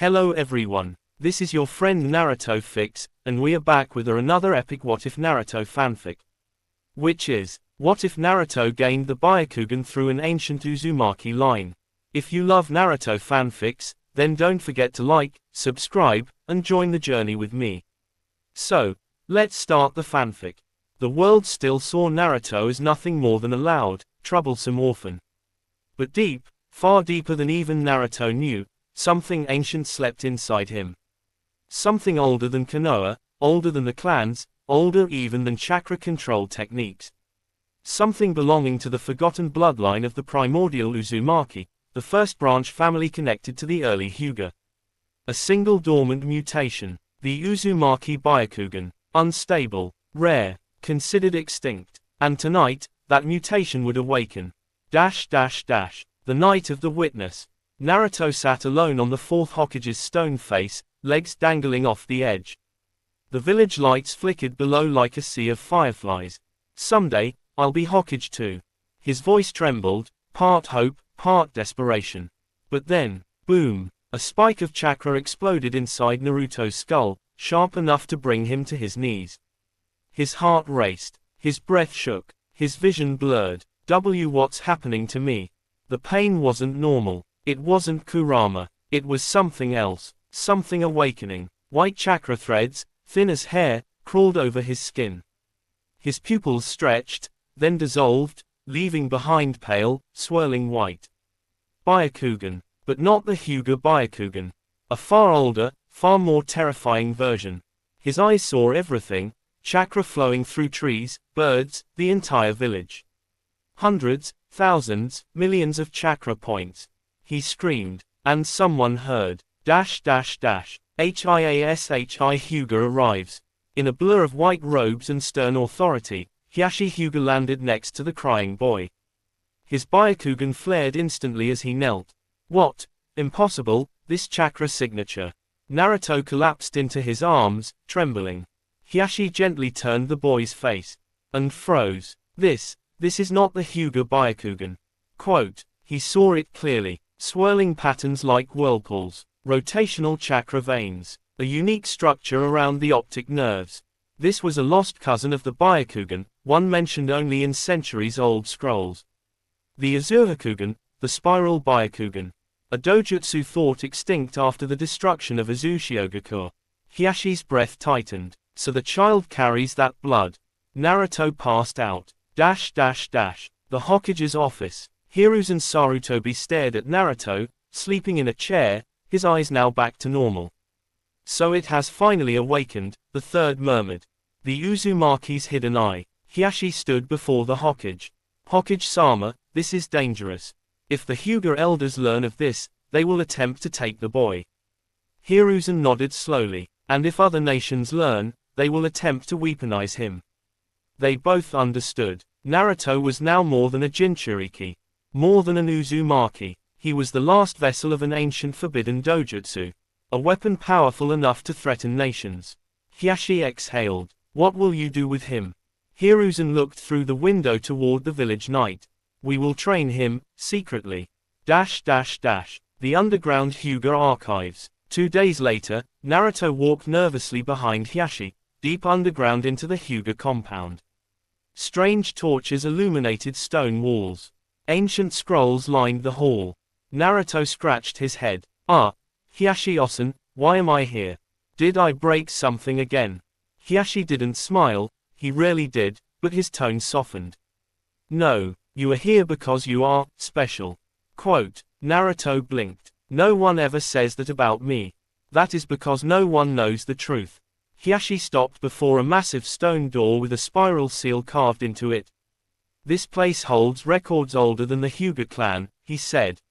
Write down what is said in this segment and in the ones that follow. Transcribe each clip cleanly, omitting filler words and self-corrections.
Hello everyone, this is your friend Naruto Fix, and we are back with another epic What If Naruto fanfic. Which is, what if Naruto gained the Byakugan through an ancient Uzumaki line? If you love Naruto fanfics, then don't forget to like, subscribe, and join the journey with me. So, let's start the fanfic. The world still saw Naruto as nothing more than a loud, troublesome orphan. But deep, far deeper than even Naruto knew, something ancient slept inside him. Something older than Konoha, older than the clans, older even than chakra control techniques. Something belonging to the forgotten bloodline of the primordial Uzumaki, the first branch family connected to the early Hyuga. A single dormant mutation, the Uzumaki Byakugan, unstable, rare, considered extinct, and tonight, that mutation would awaken. The night of the witness. Naruto sat alone on the fourth Hokage's stone face, legs dangling off the edge. The village lights flickered below like a sea of fireflies. Someday, I'll be Hokage too. His voice trembled, part hope, part desperation. But then, boom, a spike of chakra exploded inside Naruto's skull, sharp enough to bring him to his knees. His heart raced, his breath shook, his vision blurred. What's happening to me? The pain wasn't normal. It wasn't Kurama, it was something else, something awakening. White chakra threads, thin as hair, crawled over his skin. His pupils stretched, then dissolved, leaving behind pale, swirling white. Byakugan, but not the Hyuga Byakugan. A far older, far more terrifying version. His eyes saw everything, chakra flowing through trees, birds, the entire village. Hundreds, thousands, millions of chakra points. He screamed, and someone heard. Hiashi Hyuga arrives. In a blur of white robes and stern authority, Hiashi Hyuga landed next to the crying boy. His Byakugan flared instantly as he knelt. What? Impossible, this chakra signature. Naruto collapsed into his arms, trembling. Hiashi gently turned the boy's face. And froze. This is not the Hyuga Byakugan. Quote, he saw it clearly. Swirling patterns like whirlpools, rotational chakra veins, a unique structure around the optic nerves. This was a lost cousin of the Byakugan, one mentioned only in centuries-old scrolls. The Uzumaki, the spiral Byakugan. A dojutsu thought extinct after the destruction of Uzumaki. Hiashi's breath tightened. So the child carries that blood. Naruto passed out. The Hokage's office. Hiruzen Sarutobi stared at Naruto, sleeping in a chair, his eyes now back to normal. So it has finally awakened, the third murmured. The Uzumaki's hidden eye. Hiashi stood before the Hokage. Hokage-sama, this is dangerous. If the Hyuga elders learn of this, they will attempt to take the boy. Hiruzen nodded slowly. And if other nations learn, they will attempt to weaponize him. They both understood. Naruto was now more than a Jinchuriki. More than an Uzumaki, he was the last vessel of an ancient forbidden dojutsu. A weapon powerful enough to threaten nations. Hiashi exhaled. What will you do with him? Hiruzen looked through the window toward the village night. We will train him, secretly. The underground Hyuga archives. 2 days later, Naruto walked nervously behind Hiashi, deep underground into the Hyuga compound. Strange torches illuminated stone walls. Ancient scrolls lined the hall. Naruto scratched his head. Hiashi-osan, why am I here? Did I break something again? Hiashi didn't smile, he rarely did, but his tone softened. No, you are here because you are special. Quote, Naruto blinked. No one ever says that about me. That is because no one knows the truth. Hiashi stopped before a massive stone door with a spiral seal carved into it. This place holds records older than the Hyuga clan, he said.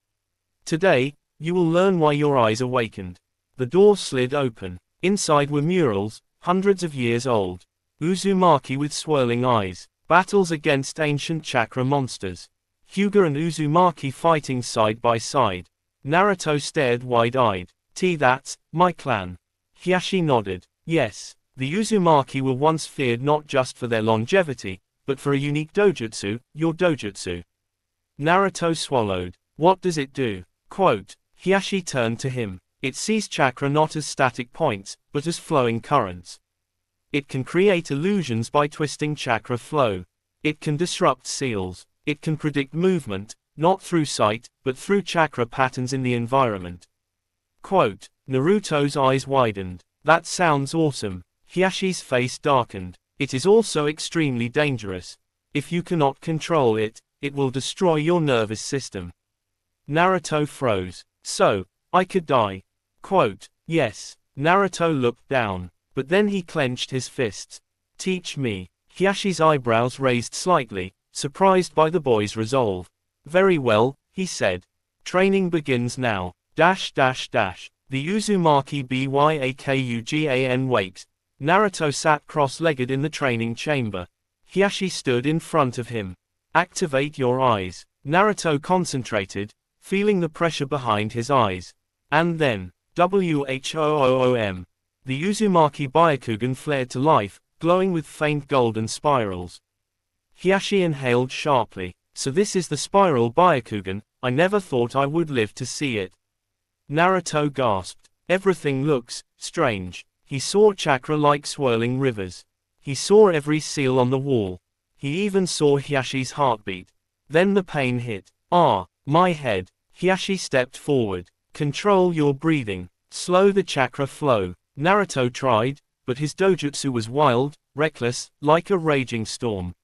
Today, you will learn why your eyes awakened. The door slid open. Inside were murals, hundreds of years old. Uzumaki with swirling eyes. Battles against ancient chakra monsters. Hyuga and Uzumaki fighting side by side. Naruto stared wide-eyed. That's my clan. Hiashi nodded. Yes, the Uzumaki were once feared not just for their longevity, but for a unique dojutsu, your dojutsu. Naruto swallowed. What does it do? Quote, Hiashi turned to him. It sees chakra not as static points, but as flowing currents. It can create illusions by twisting chakra flow. It can disrupt seals. It can predict movement, not through sight, but through chakra patterns in the environment. Quote, Naruto's eyes widened. That sounds awesome. Hiyashi's face darkened. It is also extremely dangerous. If you cannot control it, it will destroy your nervous system. Naruto froze. So, I could die. Quote, yes. Naruto looked down. But then he clenched his fists. Teach me. Hiyashi's eyebrows raised slightly, surprised by the boy's resolve. Very well, he said. Training begins now. The Uzumaki Byakugan wakes. Naruto sat cross-legged in the training chamber. Hiyashi stood in front of him. Activate your eyes. Naruto concentrated, feeling the pressure behind his eyes. And then, WHOOM. The Uzumaki Byakugan flared to life, glowing with faint golden spirals. Hiyashi inhaled sharply. So this is the spiral Byakugan, I never thought I would live to see it. Naruto gasped. Everything looks strange. He saw chakra-like swirling rivers. He saw every seal on the wall. He even saw Hiyashi's heartbeat. Then the pain hit. Ah, my head. Hiyashi stepped forward. Control your breathing. Slow the chakra flow. Naruto tried, but his dojutsu was wild, reckless, like a raging storm.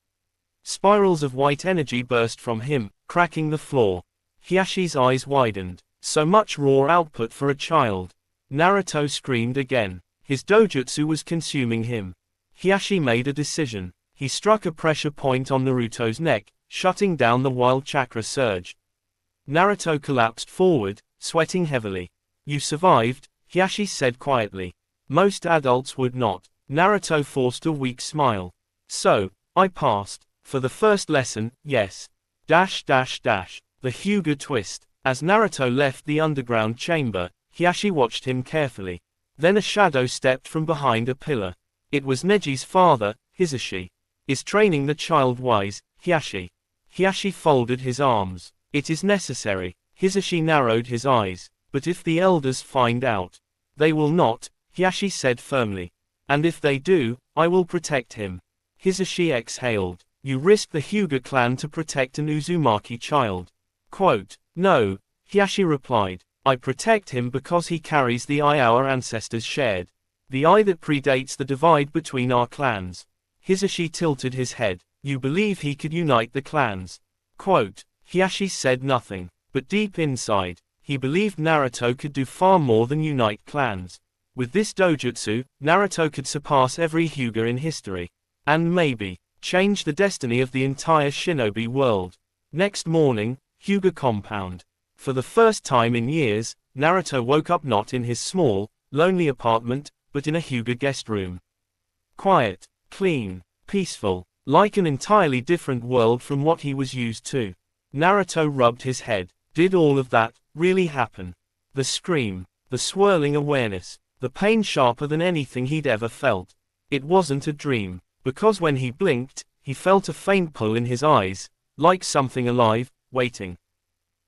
Spirals of white energy burst from him, cracking the floor. Hiyashi's eyes widened. So much raw output for a child. Naruto screamed again. His dojutsu was consuming him. Hiyashi made a decision. He struck a pressure point on Naruto's neck, shutting down the wild chakra surge. Naruto collapsed forward, sweating heavily. You survived, Hiyashi said quietly. Most adults would not. Naruto forced a weak smile. So, I passed. For the first lesson, yes. The Hyuga twist. As Naruto left the underground chamber, Hiyashi watched him carefully. Then a shadow stepped from behind a pillar. It was Neji's father, Hisashi. Is training the child wise, Hiyashi? Hiyashi folded his arms. It is necessary. Hisashi narrowed his eyes. But if the elders find out? They will not, Hiyashi said firmly. And if they do, I will protect him. Hisashi exhaled. You risk the Hyuga clan to protect an Uzumaki child. Quote, no, Hiyashi replied. I protect him because he carries the eye our ancestors shared. The eye that predates the divide between our clans. Hisashi tilted his head. You believe he could unite the clans? Quote, Hiyashi said nothing. But deep inside, he believed Naruto could do far more than unite clans. With this dojutsu, Naruto could surpass every Hyuga in history. And maybe, change the destiny of the entire shinobi world. Next morning, Hyuga compound. For the first time in years, Naruto woke up not in his small, lonely apartment, but in a Hyuga guest room. Quiet, clean, peaceful, like an entirely different world from what he was used to. Naruto rubbed his head. Did all of that really happen? The scream, the swirling awareness, the pain sharper than anything he'd ever felt. It wasn't a dream, because when he blinked, he felt a faint pull in his eyes, like something alive, waiting.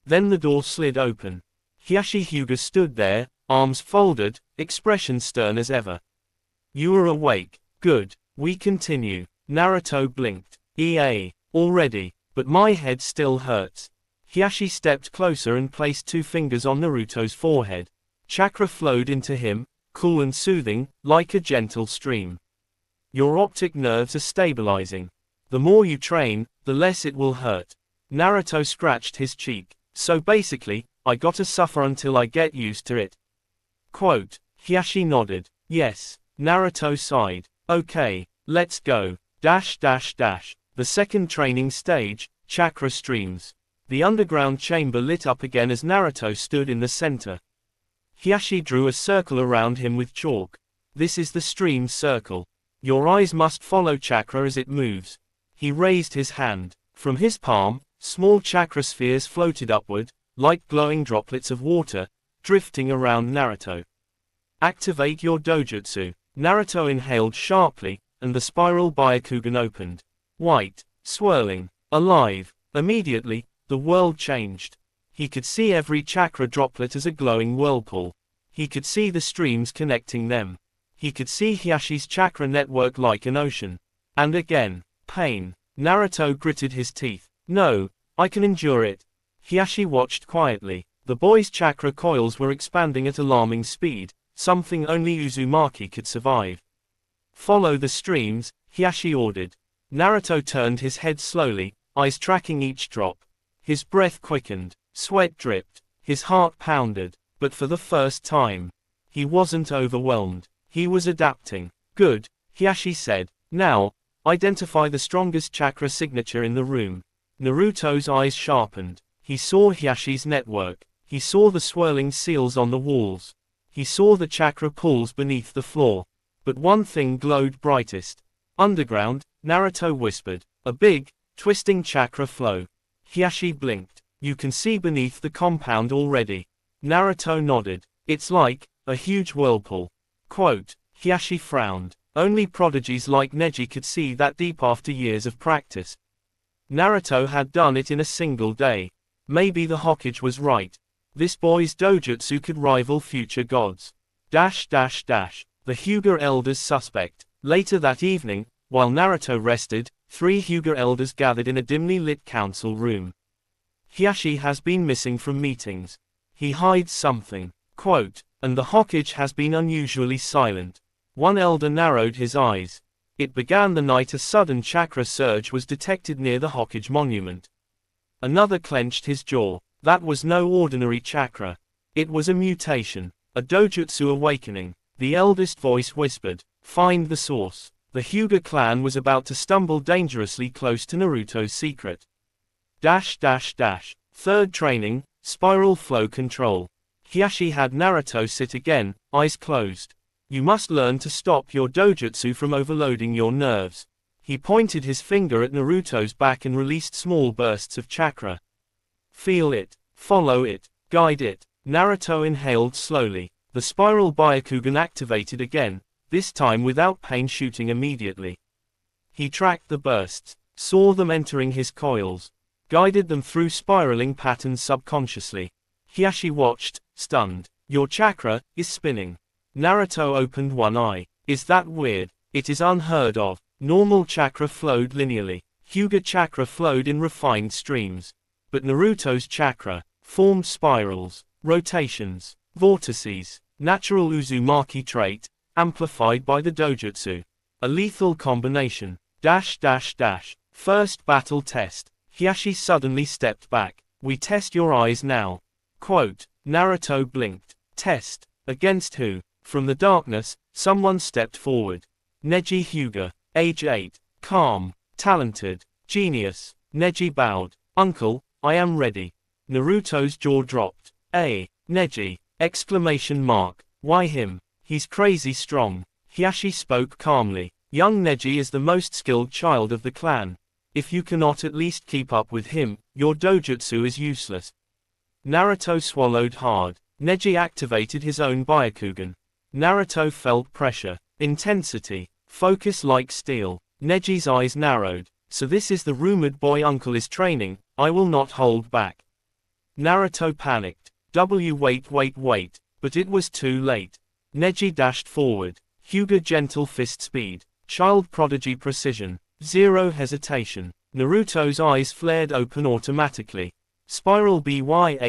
Then the door slid open. Hiyashi Hyuga stood there, arms folded, expression stern as ever. You are awake. Good. We continue. Naruto blinked. Already. But my head still hurts. Hiyashi stepped closer and placed 2 fingers on Naruto's forehead. Chakra flowed into him, cool and soothing, like a gentle stream. Your optic nerves are stabilizing. The more you train, the less it will hurt. Naruto scratched his cheek. So basically, I gotta suffer until I get used to it. Quote, Hiyashi nodded. Yes. Naruto sighed. Okay, let's go. The second training stage, chakra streams. The underground chamber lit up again as Naruto stood in the center. Hiyashi drew a circle around him with chalk. This is the stream circle. Your eyes must follow chakra as it moves. He raised his hand. From his palm, small chakra spheres floated upward, like glowing droplets of water, drifting around Naruto. Activate your dojutsu. Naruto inhaled sharply, and the spiral Byakugan opened. White, swirling, alive. Immediately, the world changed. He could see every chakra droplet as a glowing whirlpool. He could see the streams connecting them. He could see Hyashi's chakra network like an ocean. And again, pain. Naruto gritted his teeth. No, I can endure it. Hyashi watched quietly. The boy's chakra coils were expanding at alarming speed, something only Uzumaki could survive. Follow the streams, Hyashi ordered. Naruto turned his head slowly, eyes tracking each drop. His breath quickened, sweat dripped, his heart pounded, but for the first time, he wasn't overwhelmed. He was adapting. Good, Hyashi said. Now, identify the strongest chakra signature in the room. Naruto's eyes sharpened. He saw Hyashi's network. He saw the swirling seals on the walls. He saw the chakra pools beneath the floor. But one thing glowed brightest. Underground, Naruto whispered. A big, twisting chakra flow. Hyashi blinked. You can see beneath the compound already. Naruto nodded. It's like a huge whirlpool. Quote. Hyashi frowned. Only prodigies like Neji could see that deep after years of practice. Naruto had done it in a single day. Maybe the Hokage was right. This boy's dojutsu could rival future gods. The Hyuga elders suspect. Later that evening, while Naruto rested, 3 Hyuga elders gathered in a dimly lit council room. Hyashi has been missing from meetings. He hides something. Quote. And the Hokage has been unusually silent. One elder narrowed his eyes. It began the night a sudden chakra surge was detected near the Hokage monument. Another clenched his jaw. That was no ordinary chakra. It was a mutation. A dojutsu awakening. The eldest voice whispered. Find the source. The Hyuga clan was about to stumble dangerously close to Naruto's secret. Third training, spiral flow control. Hyashi had Naruto sit again, eyes closed. You must learn to stop your dojutsu from overloading your nerves. He pointed his finger at Naruto's back and released small bursts of chakra. Feel it, follow it, guide it. Naruto inhaled slowly. The spiral Byakugan activated again, this time without pain shooting immediately. He tracked the bursts, saw them entering his coils, guided them through spiraling patterns subconsciously. Hyashi watched, stunned. Your chakra is spinning. Naruto opened one eye. Is that weird? It is unheard of. Normal chakra flowed linearly. Hyuga chakra flowed in refined streams. But Naruto's chakra formed spirals, rotations, vortices. Natural Uzumaki trait, amplified by the dojutsu. A lethal combination. First battle test. Hyashi suddenly stepped back. We test your eyes now. Quote. Naruto blinked. Test. Against who? From the darkness, someone stepped forward. Neji Hyuga. Age 8. Calm. Talented. Genius. Neji bowed. Uncle, I am ready. Naruto's jaw dropped. Neji. Exclamation mark. Why him? He's crazy strong. Hyashi spoke calmly. Young Neji is the most skilled child of the clan. If you cannot at least keep up with him, your dojutsu is useless. Naruto swallowed hard. Neji activated his own Byakugan. Naruto felt pressure, intensity, focus like steel. Neji's eyes narrowed. So this is the rumored boy uncle is training, I will not hold back. Naruto panicked. Wait. But it was too late. Neji dashed forward. Hyuga gentle fist speed. Child prodigy precision. Zero hesitation. Naruto's eyes flared open automatically. Spiral Byakugan,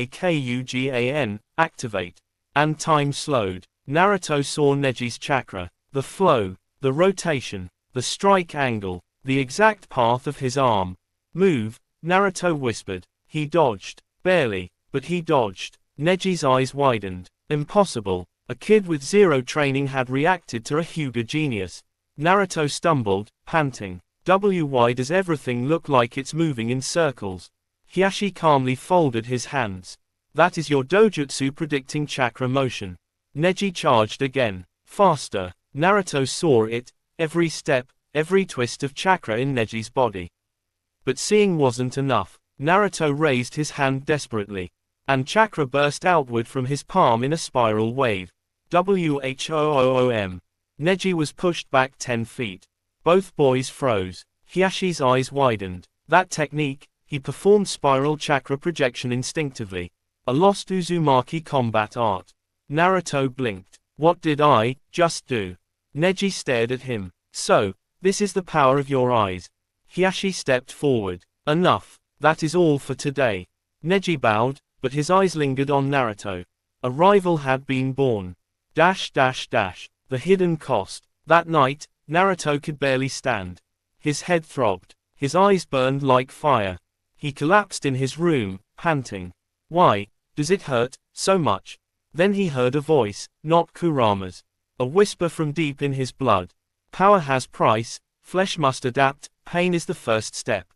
activate. And time slowed. Naruto saw Neji's chakra. The flow. The rotation. The strike angle. The exact path of his arm. Move, Naruto whispered. He dodged. Barely, but he dodged. Neji's eyes widened. Impossible. A kid with zero training had reacted to a Hyuga genius. Naruto stumbled, panting. Why does everything look like it's moving in circles? Hyashi calmly folded his hands. That is your dojutsu predicting chakra motion. Neji charged again. Faster. Naruto saw it, every step, every twist of chakra in Neji's body. But seeing wasn't enough. Naruto raised his hand desperately. And chakra burst outward from his palm in a spiral wave. Whoom. Neji was pushed back 10 feet. Both boys froze. Hyashi's eyes widened. That technique, he performed spiral chakra projection instinctively. A lost Uzumaki combat art. Naruto blinked. What did I just do? Neji stared at him. So, this is the power of your eyes. Hiashi stepped forward. Enough. That is all for today. Neji bowed, but his eyes lingered on Naruto. A rival had been born. The hidden cost. That night, Naruto could barely stand. His head throbbed. His eyes burned like fire. He collapsed in his room, panting. Why does it hurt so much? Then he heard a voice, not Kurama's. A whisper from deep in his blood. Power has price, flesh must adapt, pain is the first step.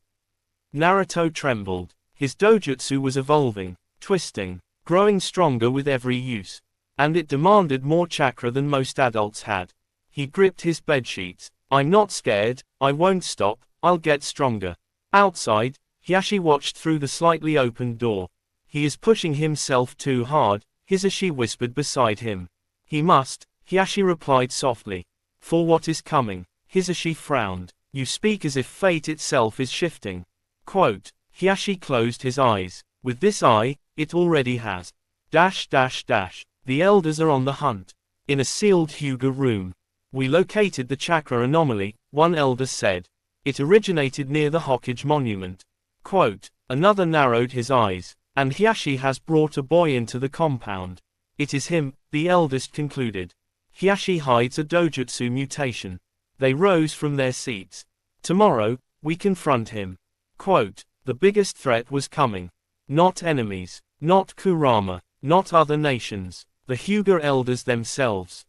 Naruto trembled. His dojutsu was evolving, twisting, growing stronger with every use. And it demanded more chakra than most adults had. He gripped his bedsheets. I'm not scared, I won't stop, I'll get stronger. Outside, Hiashi watched through the slightly opened door. He is pushing himself too hard, Hisashi whispered beside him. He must, Hiashi replied softly. For what is coming? Hisashi frowned. You speak as if fate itself is shifting. Quote, Hiashi closed his eyes. With this eye, it already has. The elders are on the hunt. In a sealed Hyuga room. We located the chakra anomaly, one elder said. It originated near the Hokage monument. Quote, another narrowed his eyes. And Hiashi has brought a boy into the compound. It is him, the eldest concluded. Hiashi hides a dojutsu mutation. They rose from their seats. Tomorrow, we confront him. Quote, the biggest threat was coming. Not enemies. Not Kurama. Not other nations. The Hyuga elders themselves.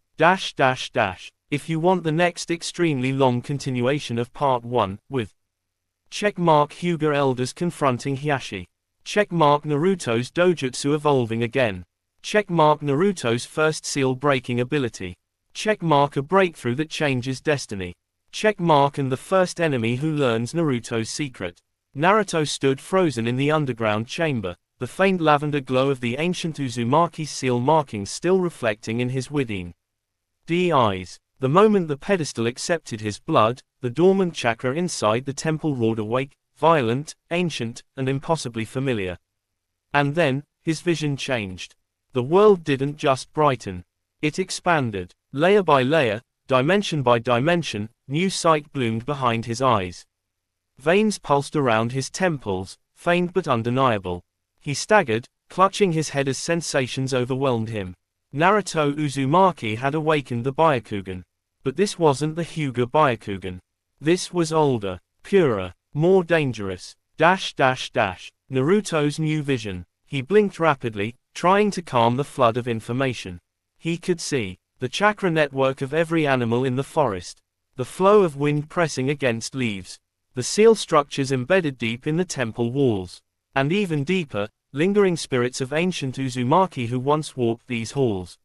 If you want the next extremely long continuation of Part 1, with checkmark Hyuga elders confronting Hiashi. Checkmark Naruto's dojutsu evolving again. Checkmark Naruto's first seal-breaking ability. Checkmark a breakthrough that changes destiny. Checkmark and the first enemy who learns Naruto's secret. Naruto stood frozen in the underground chamber, the faint lavender glow of the ancient Uzumaki seal markings still reflecting in his within eyes. The moment the pedestal accepted his blood, the dormant chakra inside the temple roared awake, violent, ancient, and impossibly familiar. And then, his vision changed. The world didn't just brighten. It expanded. Layer by layer, dimension by dimension, new sight bloomed behind his eyes. Veins pulsed around his temples, faint but undeniable. He staggered, clutching his head as sensations overwhelmed him. Naruto Uzumaki had awakened the Byakugan. But this wasn't the Hyuga Byakugan. This was older, purer, more dangerous. Naruto's new vision. He blinked rapidly, trying to calm the flood of information. He could see the chakra network of every animal in the forest. The flow of wind pressing against leaves. The seal structures embedded deep in the temple walls. And even deeper, lingering spirits of ancient Uzumaki who once walked these halls.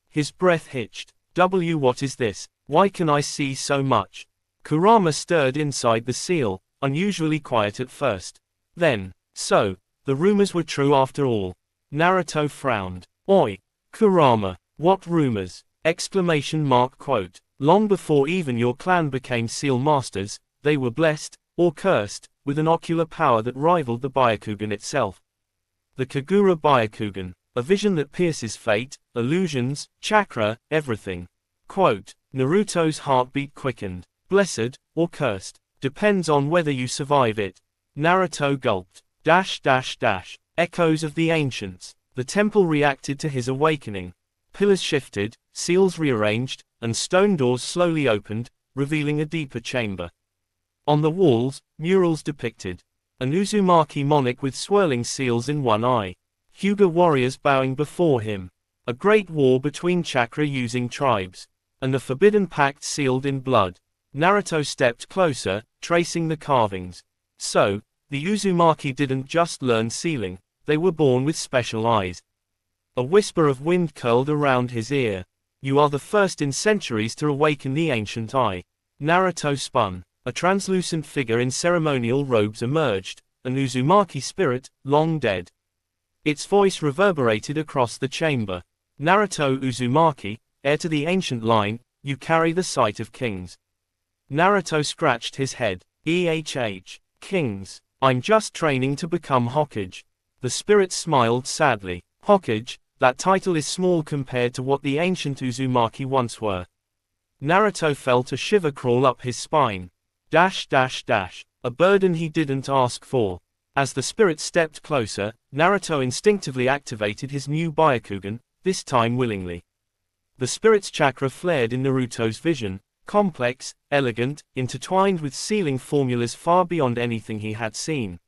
His breath hitched. What is this? Why can I see so much? Kurama stirred inside the seal, unusually quiet at first. Then, so, the rumors were true after all. Naruto frowned. Oi, Kurama, what rumors? Quote. Long before even your clan became seal masters, they were blessed, or cursed, with an ocular power that rivaled the Byakugan itself. The Kagura Byakugan, a vision that pierces fate, illusions, chakra, everything. Quote, Naruto's heartbeat quickened. Blessed, or cursed, depends on whether you survive it. Naruto gulped. Echoes of the ancients. The temple reacted to his awakening. Pillars shifted, seals rearranged, and stone doors slowly opened, revealing a deeper chamber. On the walls, murals depicted an Uzumaki monarch with swirling seals in one eye. Hyuga warriors bowing before him. A great war between chakra-using tribes. And a forbidden pact sealed in blood. Naruto stepped closer, tracing the carvings. So, the Uzumaki didn't just learn sealing, they were born with special eyes. A whisper of wind curled around his ear. You are the first in centuries to awaken the ancient eye. Naruto spun. A translucent figure in ceremonial robes emerged, an Uzumaki spirit, long dead. Its voice reverberated across the chamber. Naruto Uzumaki, heir to the ancient line, you carry the sight of kings. Naruto scratched his head. Kings. I'm just training to become Hokage. The spirit smiled sadly. Hokage, That title is small compared to what the ancient Uzumaki once were. Naruto felt a shiver crawl up his spine. A burden he didn't ask for. As the spirit stepped closer, Naruto instinctively activated his new Byakugan, this time willingly. The spirit's chakra flared in Naruto's vision, complex, elegant, intertwined with sealing formulas far beyond anything he had seen.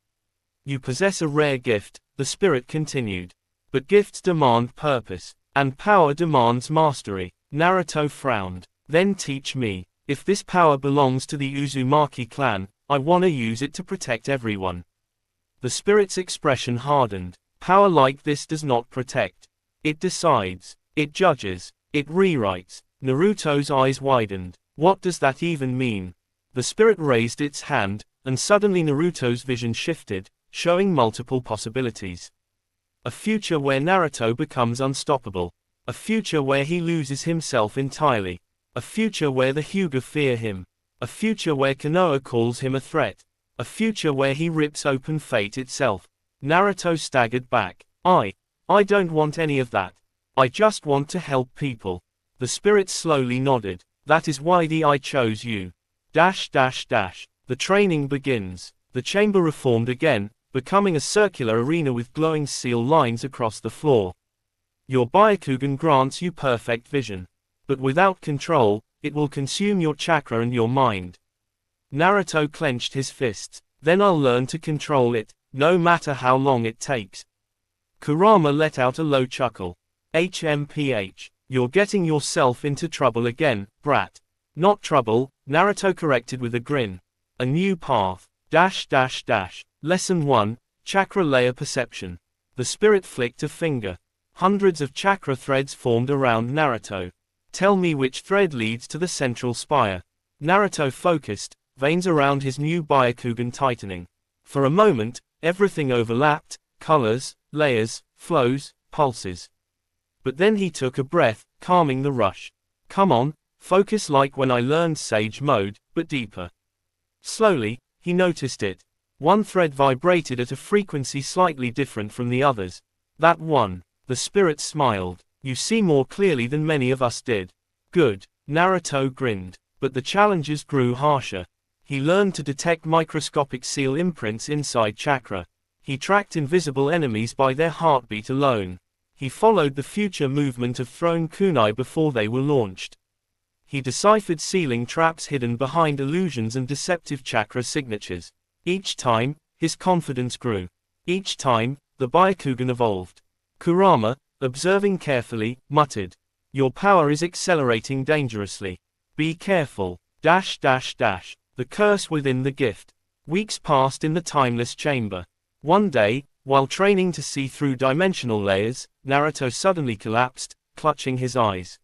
You possess a rare gift, the spirit continued. But gifts demand purpose, and power demands mastery. Naruto frowned. Then teach me. If this power belongs to the Uzumaki clan, I wanna use it to protect everyone. The spirit's expression hardened. Power like this does not protect. It decides. It judges. It rewrites. Naruto's eyes widened. What does that even mean? The spirit raised its hand, and suddenly Naruto's vision shifted, showing multiple possibilities. A future where Naruto becomes unstoppable. A future where he loses himself entirely. A future where the Hyuga fear him. A future where Konoha calls him a threat. A future where he rips open fate itself. Naruto staggered back. I don't want any of that. I just want to help people. The spirit slowly nodded. That is why I chose you. The training begins. The chamber reformed again, becoming a circular arena with glowing steel lines across the floor. Your Byakugan grants you perfect vision. But without control, it will consume your chakra and your mind. Naruto clenched his fists. Then I'll learn to control it, no matter how long it takes. Kurama let out a low chuckle. HMPH. You're getting yourself into trouble again, brat. Not trouble, Naruto corrected with a grin. A new path. Lesson 1, Chakra Layer Perception. The spirit flicked a finger. Hundreds of chakra threads formed around Naruto. Tell me which thread leads to the central spire. Naruto focused, veins around his new Byakugan tightening. For a moment, everything overlapped, colors, layers, flows, pulses. But then he took a breath, calming the rush. Come on, focus like when I learned Sage Mode, but deeper. Slowly, he noticed it. One thread vibrated at a frequency slightly different from the others. That one. The spirit smiled. You see more clearly than many of us did. Good. Naruto grinned. But the challenges grew harsher. He learned to detect microscopic seal imprints inside chakra. He tracked invisible enemies by their heartbeat alone. He followed the future movement of thrown kunai before they were launched. He deciphered sealing traps hidden behind illusions and deceptive chakra signatures. Each time, his confidence grew. Each time, the Byakugan evolved. Kurama, observing carefully, muttered. Your power is accelerating dangerously. Be careful. The curse within the gift. Weeks passed in the timeless chamber. One day, while training to see through dimensional layers, Naruto suddenly collapsed, clutching his eyes.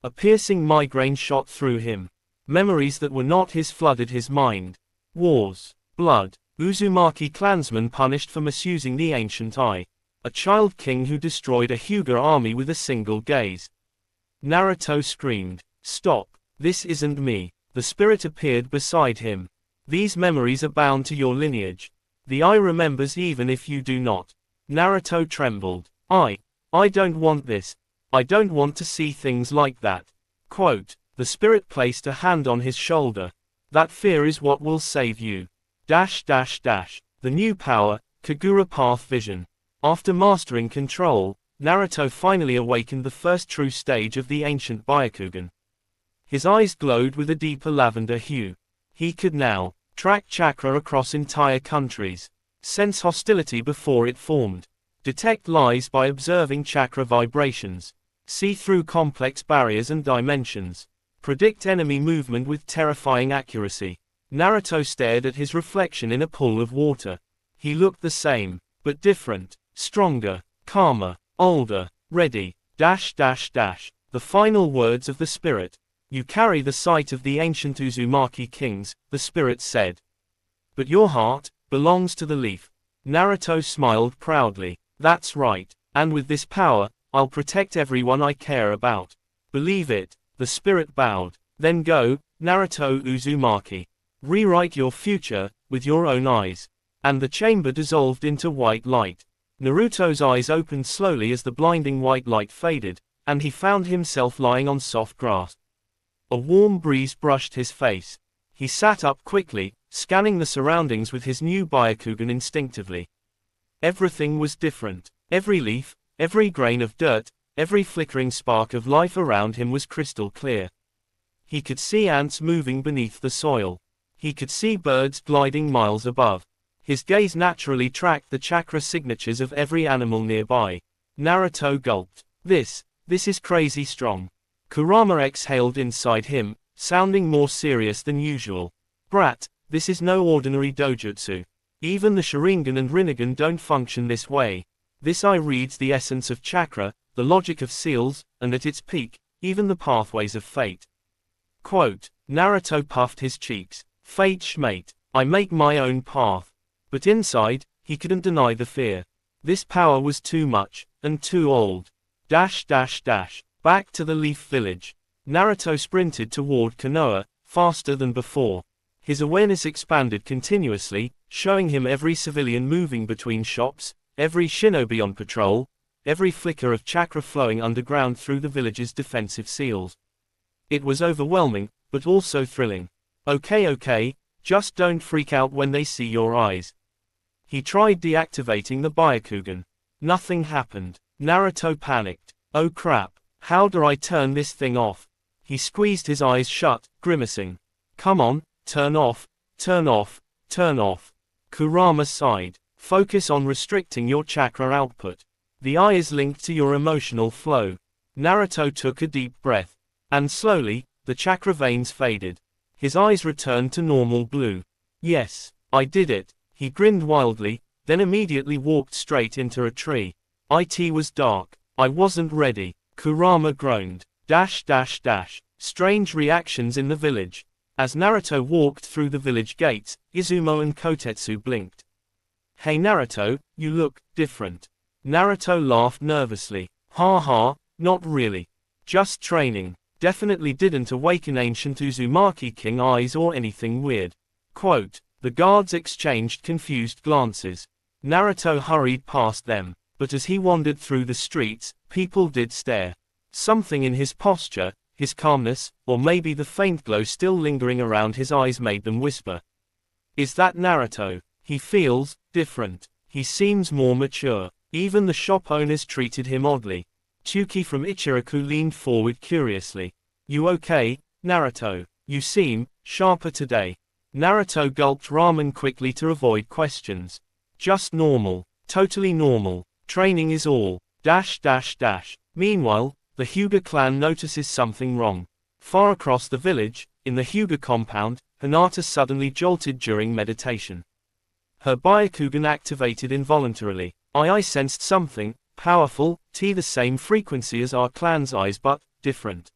A piercing migraine shot through him. Memories that were not his flooded his mind. Wars. Blood. Uzumaki clansmen punished for misusing the ancient eye. A child king who destroyed a Hyuga army with a single gaze. Naruto screamed. Stop. This isn't me. The spirit appeared beside him. These memories are bound to your lineage. The eye remembers even if you do not. Naruto trembled. I don't want this. I don't want to see things like that. Quote. The spirit placed a hand on his shoulder. That fear is what will save you. The new power, Kagura Path Vision. After mastering control, Naruto finally awakened the first true stage of the ancient Byakugan. His eyes glowed with a deeper lavender hue. He could now track chakra across entire countries, sense hostility before it formed, detect lies by observing chakra vibrations, see through complex barriers and dimensions, predict enemy movement with terrifying accuracy. Naruto stared at his reflection in a pool of water. He looked the same, but different. Stronger, calmer, older, ready. The final words of the spirit. You carry the sight of the ancient Uzumaki kings, the spirit said. But your heart belongs to the leaf. Naruto smiled proudly. That's right. And with this power, I'll protect everyone I care about. Believe it. The spirit bowed. Then go, Naruto Uzumaki. Rewrite your future, with your own eyes. And the chamber dissolved into white light. Naruto's eyes opened slowly as the blinding white light faded, and he found himself lying on soft grass. A warm breeze brushed his face. He sat up quickly, scanning the surroundings with his new Byakugan instinctively. Everything was different. Every leaf, every grain of dirt, every flickering spark of life around him was crystal clear. He could see ants moving beneath the soil. He could see birds gliding miles above. His gaze naturally tracked the chakra signatures of every animal nearby. Naruto gulped. This is crazy strong. Kurama exhaled inside him, sounding more serious than usual. Brat, this is no ordinary dojutsu. Even the Sharingan and Rinnegan don't function this way. This eye reads the essence of chakra, the logic of seals, and at its peak, even the pathways of fate. Quote, Naruto puffed his cheeks. Fate schmate, I make my own path. But inside, he couldn't deny the fear. This power was too much, and too old. Back to the Leaf Village. Naruto sprinted toward Konoha, faster than before. His awareness expanded continuously, showing him every civilian moving between shops, every shinobi on patrol, every flicker of chakra flowing underground through the village's defensive seals. It was overwhelming, but also thrilling. Okay, just don't freak out when they see your eyes. He tried deactivating the Byakugan. Nothing happened. Naruto panicked. Oh crap, how do I turn this thing off? He squeezed his eyes shut, grimacing. Come on, turn off, turn off, turn off. Kurama sighed. Focus on restricting your chakra output. The eye is linked to your emotional flow. Naruto took a deep breath. And slowly, the chakra veins faded. His eyes returned to normal blue. Yes, I did it. He grinned wildly, then immediately walked straight into a tree. It was dark. I wasn't ready. Kurama groaned. Strange reactions in the village. As Naruto walked through the village gates, Izumo and Kotetsu blinked. Hey Naruto, you look different. Naruto laughed nervously. Ha, not really. Just training. Definitely didn't awaken ancient Uzumaki King eyes or anything weird. Quote, the guards exchanged confused glances. Naruto hurried past them, but as he wandered through the streets, people did stare. Something in his posture, his calmness, or maybe the faint glow still lingering around his eyes made them whisper. Is that Naruto? He feels different. He seems more mature. Even the shop owners treated him oddly. Tsuki from Ichiraku leaned forward curiously. You okay, Naruto? You seem sharper today. Naruto gulped ramen quickly to avoid questions. Just normal. Totally normal. Training is all. Meanwhile, the Hyuga clan notices something wrong. Far across the village, in the Hyuga compound, Hinata suddenly jolted during meditation. Her Byakugan activated involuntarily. I sensed something powerful, the same frequency as our clan's eyes but different.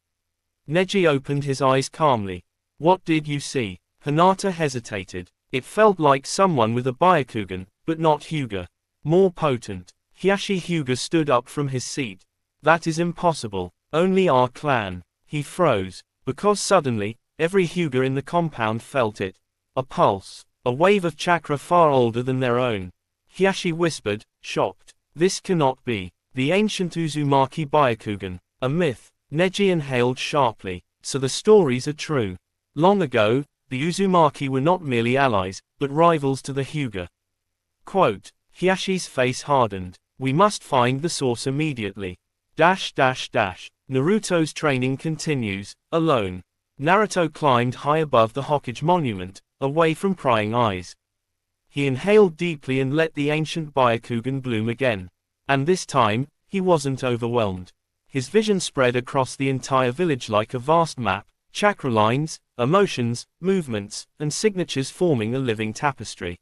Neji opened his eyes calmly. What did you see? Hinata hesitated. It felt like someone with a Byakugan, but not Hyuga. More potent. Hiashi Hyuga stood up from his seat. That is impossible. Only our clan. He froze, because suddenly, every Hyuga in the compound felt it. A pulse. A wave of chakra far older than their own. Hiashi whispered, shocked. This cannot be. The ancient Uzumaki Byakugan. A myth. Neji inhaled sharply. So the stories are true. Long ago, the Uzumaki were not merely allies, but rivals to the Hyuga. Quote, Hiashi's face hardened. We must find the source immediately. Naruto's training continues, alone. Naruto climbed high above the Hokage monument, away from prying eyes. He inhaled deeply and let the ancient Byakugan bloom again. And this time, he wasn't overwhelmed. His vision spread across the entire village like a vast map, chakra lines, emotions, movements, and signatures forming a living tapestry.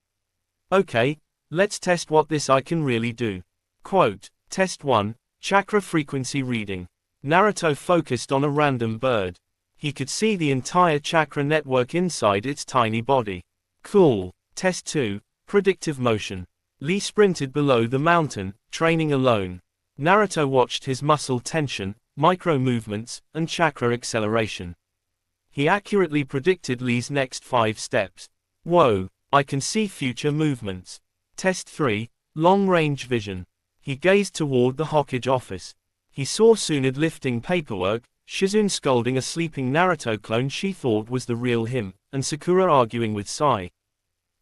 Okay, let's test what this eye can really do. Quote, Test 1, Chakra Frequency Reading. Naruto focused on a random bird. He could see the entire chakra network inside its tiny body. Cool. Test 2, Predictive Motion. Lee sprinted below the mountain, training alone. Naruto watched his muscle tension, micro-movements, and chakra acceleration. He accurately predicted Lee's next 5 steps. Whoa, I can see future movements. Test 3, Long-Range Vision. He gazed toward the Hokage office. He saw Tsunade lifting paperwork, Shizune scolding a sleeping Naruto clone she thought was the real him, and Sakura arguing with Sai.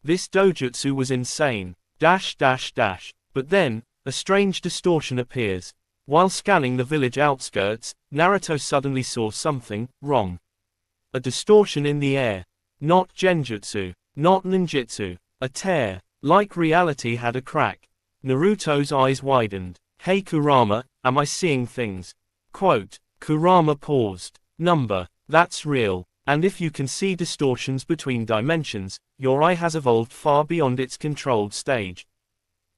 This dojutsu was insane. But then, a strange distortion appears. While scanning the village outskirts, Naruto suddenly saw something wrong. A distortion in the air. Not genjutsu, not ninjutsu, a tear, like reality had a crack. Naruto's eyes widened. Hey Kurama, am I seeing things? Quote, Kurama paused. Number, that's real, and if you can see distortions between dimensions, your eye has evolved far beyond its controlled stage.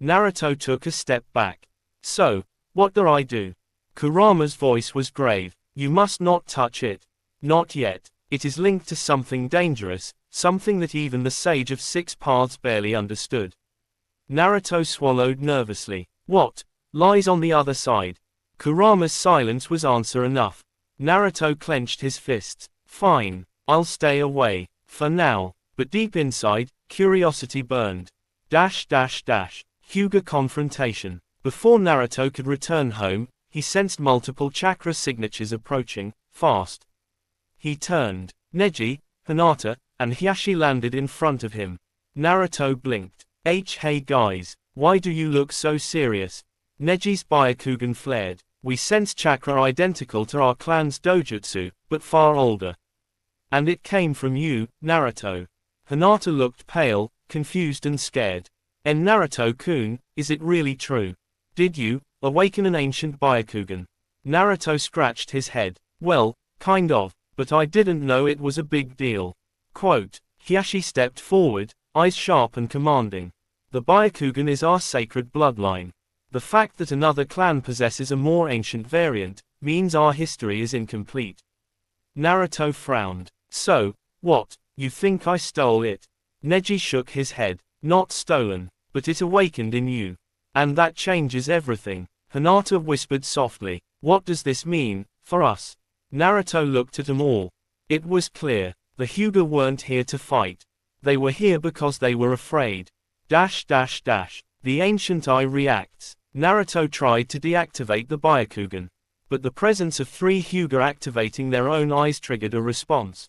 Naruto took a step back. So, what do I do? Kurama's voice was grave. You must not touch it. Not yet. It is linked to something dangerous, something that even the sage of 6 paths barely understood. Naruto swallowed nervously. What lies on the other side? Kurama's silence was answer enough. Naruto clenched his fists. Fine, I'll stay away, for now, but deep inside, curiosity burned. Hyuga confrontation. Before Naruto could return home, he sensed multiple chakra signatures approaching, fast. He turned. Neji, Hinata, and Hiashi landed in front of him. Naruto blinked. Hey guys, why do you look so serious? Neji's Byakugan flared. We sense chakra identical to our clan's dojutsu, but far older. And it came from you, Naruto. Hinata looked pale, confused and scared. And Naruto-kun, is it really true? Did you awaken an ancient Byakugan? Naruto scratched his head. Well, kind of, but I didn't know it was a big deal. Quote, Hiashi stepped forward, eyes sharp and commanding. The Byakugan is our sacred bloodline. The fact that another clan possesses a more ancient variant, means our history is incomplete. Naruto frowned. So, what, you think I stole it? Neji shook his head. Not stolen, but it awakened in you. And that changes everything. Hinata whispered softly. What does this mean, for us? Naruto looked at them all. It was clear. The Hyuga weren't here to fight. They were here because they were afraid. The ancient eye reacts. Naruto tried to deactivate the Byakugan. But the presence of 3 Hyuga activating their own eyes triggered a response.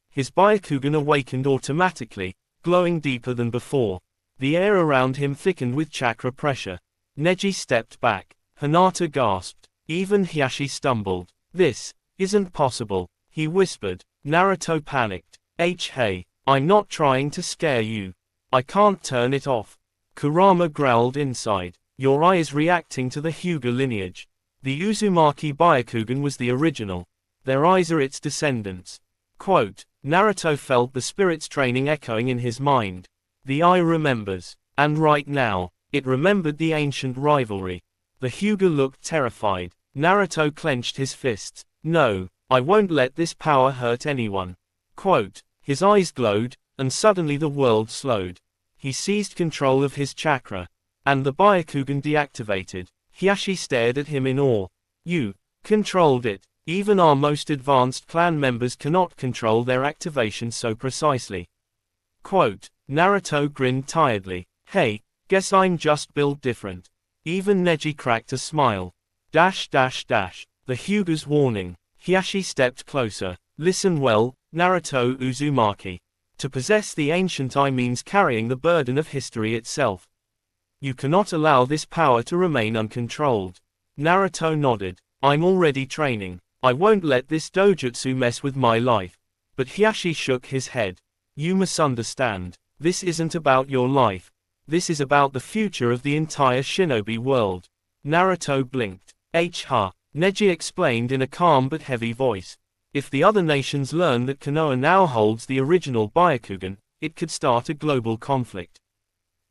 His Byakugan awakened automatically, glowing deeper than before. The air around him thickened with chakra pressure. Neji stepped back. Hinata gasped. Even Hiashi stumbled. This isn't possible, he whispered. Naruto panicked. Hey, I'm not trying to scare you. I can't turn it off. Kurama growled inside. Your eye is reacting to the Hyuga lineage. The Uzumaki Byakugan was the original. Their eyes are its descendants. Quote, Naruto felt the spirit's training echoing in his mind. The eye remembers. And right now, it remembered the ancient rivalry. The Hyuga looked terrified. Naruto clenched his fists. No, I won't let this power hurt anyone. Quote, his eyes glowed, and suddenly the world slowed. He seized control of his chakra. And the Byakugan deactivated. Hiashi stared at him in awe. You controlled it. Even our most advanced clan members cannot control their activation so precisely. Quote, Naruto grinned tiredly. Hey, guess I'm just built different. Even Neji cracked a smile. The Hyuga's warning. Hiashi stepped closer. Listen well, Naruto Uzumaki. To possess the ancient eye means carrying the burden of history itself. You cannot allow this power to remain uncontrolled. Naruto nodded. I'm already training. I won't let this dojutsu mess with my life. But Hiashi shook his head. You misunderstand. This isn't about your life. This is about the future of the entire shinobi world. Naruto blinked. Neji explained in a calm but heavy voice. If the other nations learn that Konoha now holds the original Byakugan, it could start a global conflict.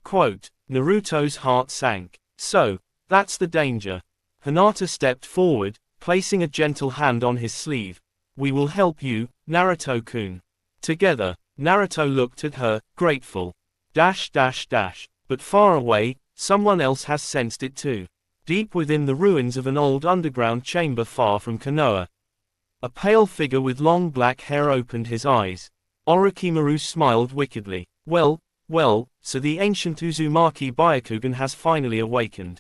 Quote, Naruto's heart sank. So, that's the danger. Hinata stepped forward, placing a gentle hand on his sleeve. We will help you, Naruto-kun. Together, Naruto looked at her, grateful. But far away, someone else has sensed it too. Deep within the ruins of an old underground chamber far from Konoha. A pale figure with long black hair opened his eyes. Orochimaru smiled wickedly. Well, so the ancient Uzumaki Byakugan has finally awakened.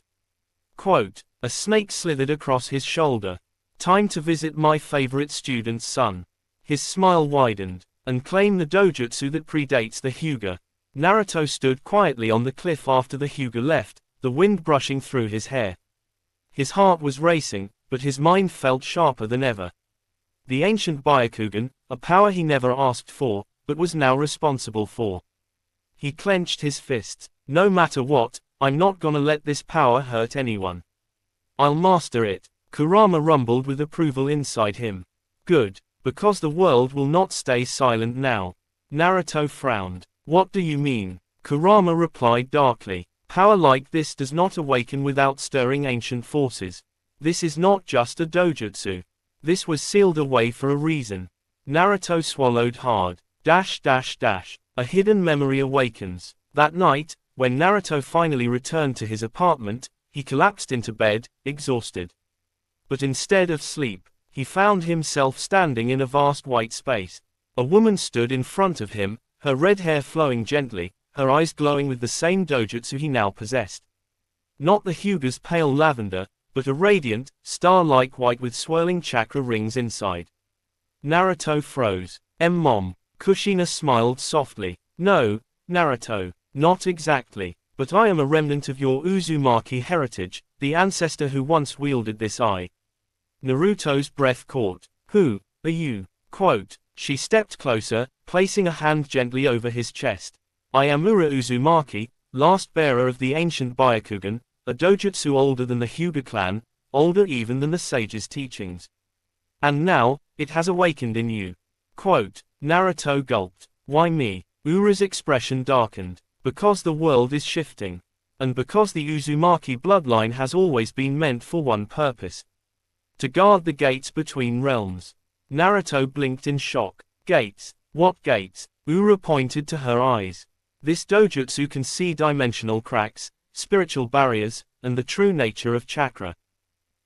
Quote, a snake slithered across his shoulder. Time to visit my favorite student's son. His smile widened, and claim the dojutsu that predates the Hyuga. Naruto stood quietly on the cliff after the Hyuga left, the wind brushing through his hair. His heart was racing, but his mind felt sharper than ever. The ancient Byakugan, a power he never asked for, but was now responsible for. He clenched his fists. No matter what, I'm not gonna let this power hurt anyone. I'll master it. Kurama rumbled with approval inside him. Good, because the world will not stay silent now. Naruto frowned. What do you mean? Kurama replied darkly. Power like this does not awaken without stirring ancient forces. This is not just a dojutsu. This was sealed away for a reason. Naruto swallowed hard. A hidden memory awakens. That night, when Naruto finally returned to his apartment, he collapsed into bed, exhausted. But instead of sleep, he found himself standing in a vast white space. A woman stood in front of him, her red hair flowing gently, her eyes glowing with the same dojutsu he now possessed. Not the Hyuga's pale lavender, but a radiant, star-like white with swirling chakra rings inside. Naruto froze. Mom. Kushina smiled softly. No, Naruto, not exactly, but I am a remnant of your Uzumaki heritage, the ancestor who once wielded this eye. Naruto's breath caught. Who are you? Quote, she stepped closer, placing a hand gently over his chest. I am Ura Uzumaki, last bearer of the ancient Byakugan, a dojutsu older than the Hyuga clan, older even than the sage's teachings. And now, it has awakened in you. Quote, Naruto gulped. Why me? Ura's expression darkened. Because the world is shifting. And because the Uzumaki bloodline has always been meant for one purpose. To guard the gates between realms. Naruto blinked in shock. Gates? What gates? Ura pointed to her eyes. This dojutsu can see dimensional cracks, spiritual barriers, and the true nature of chakra.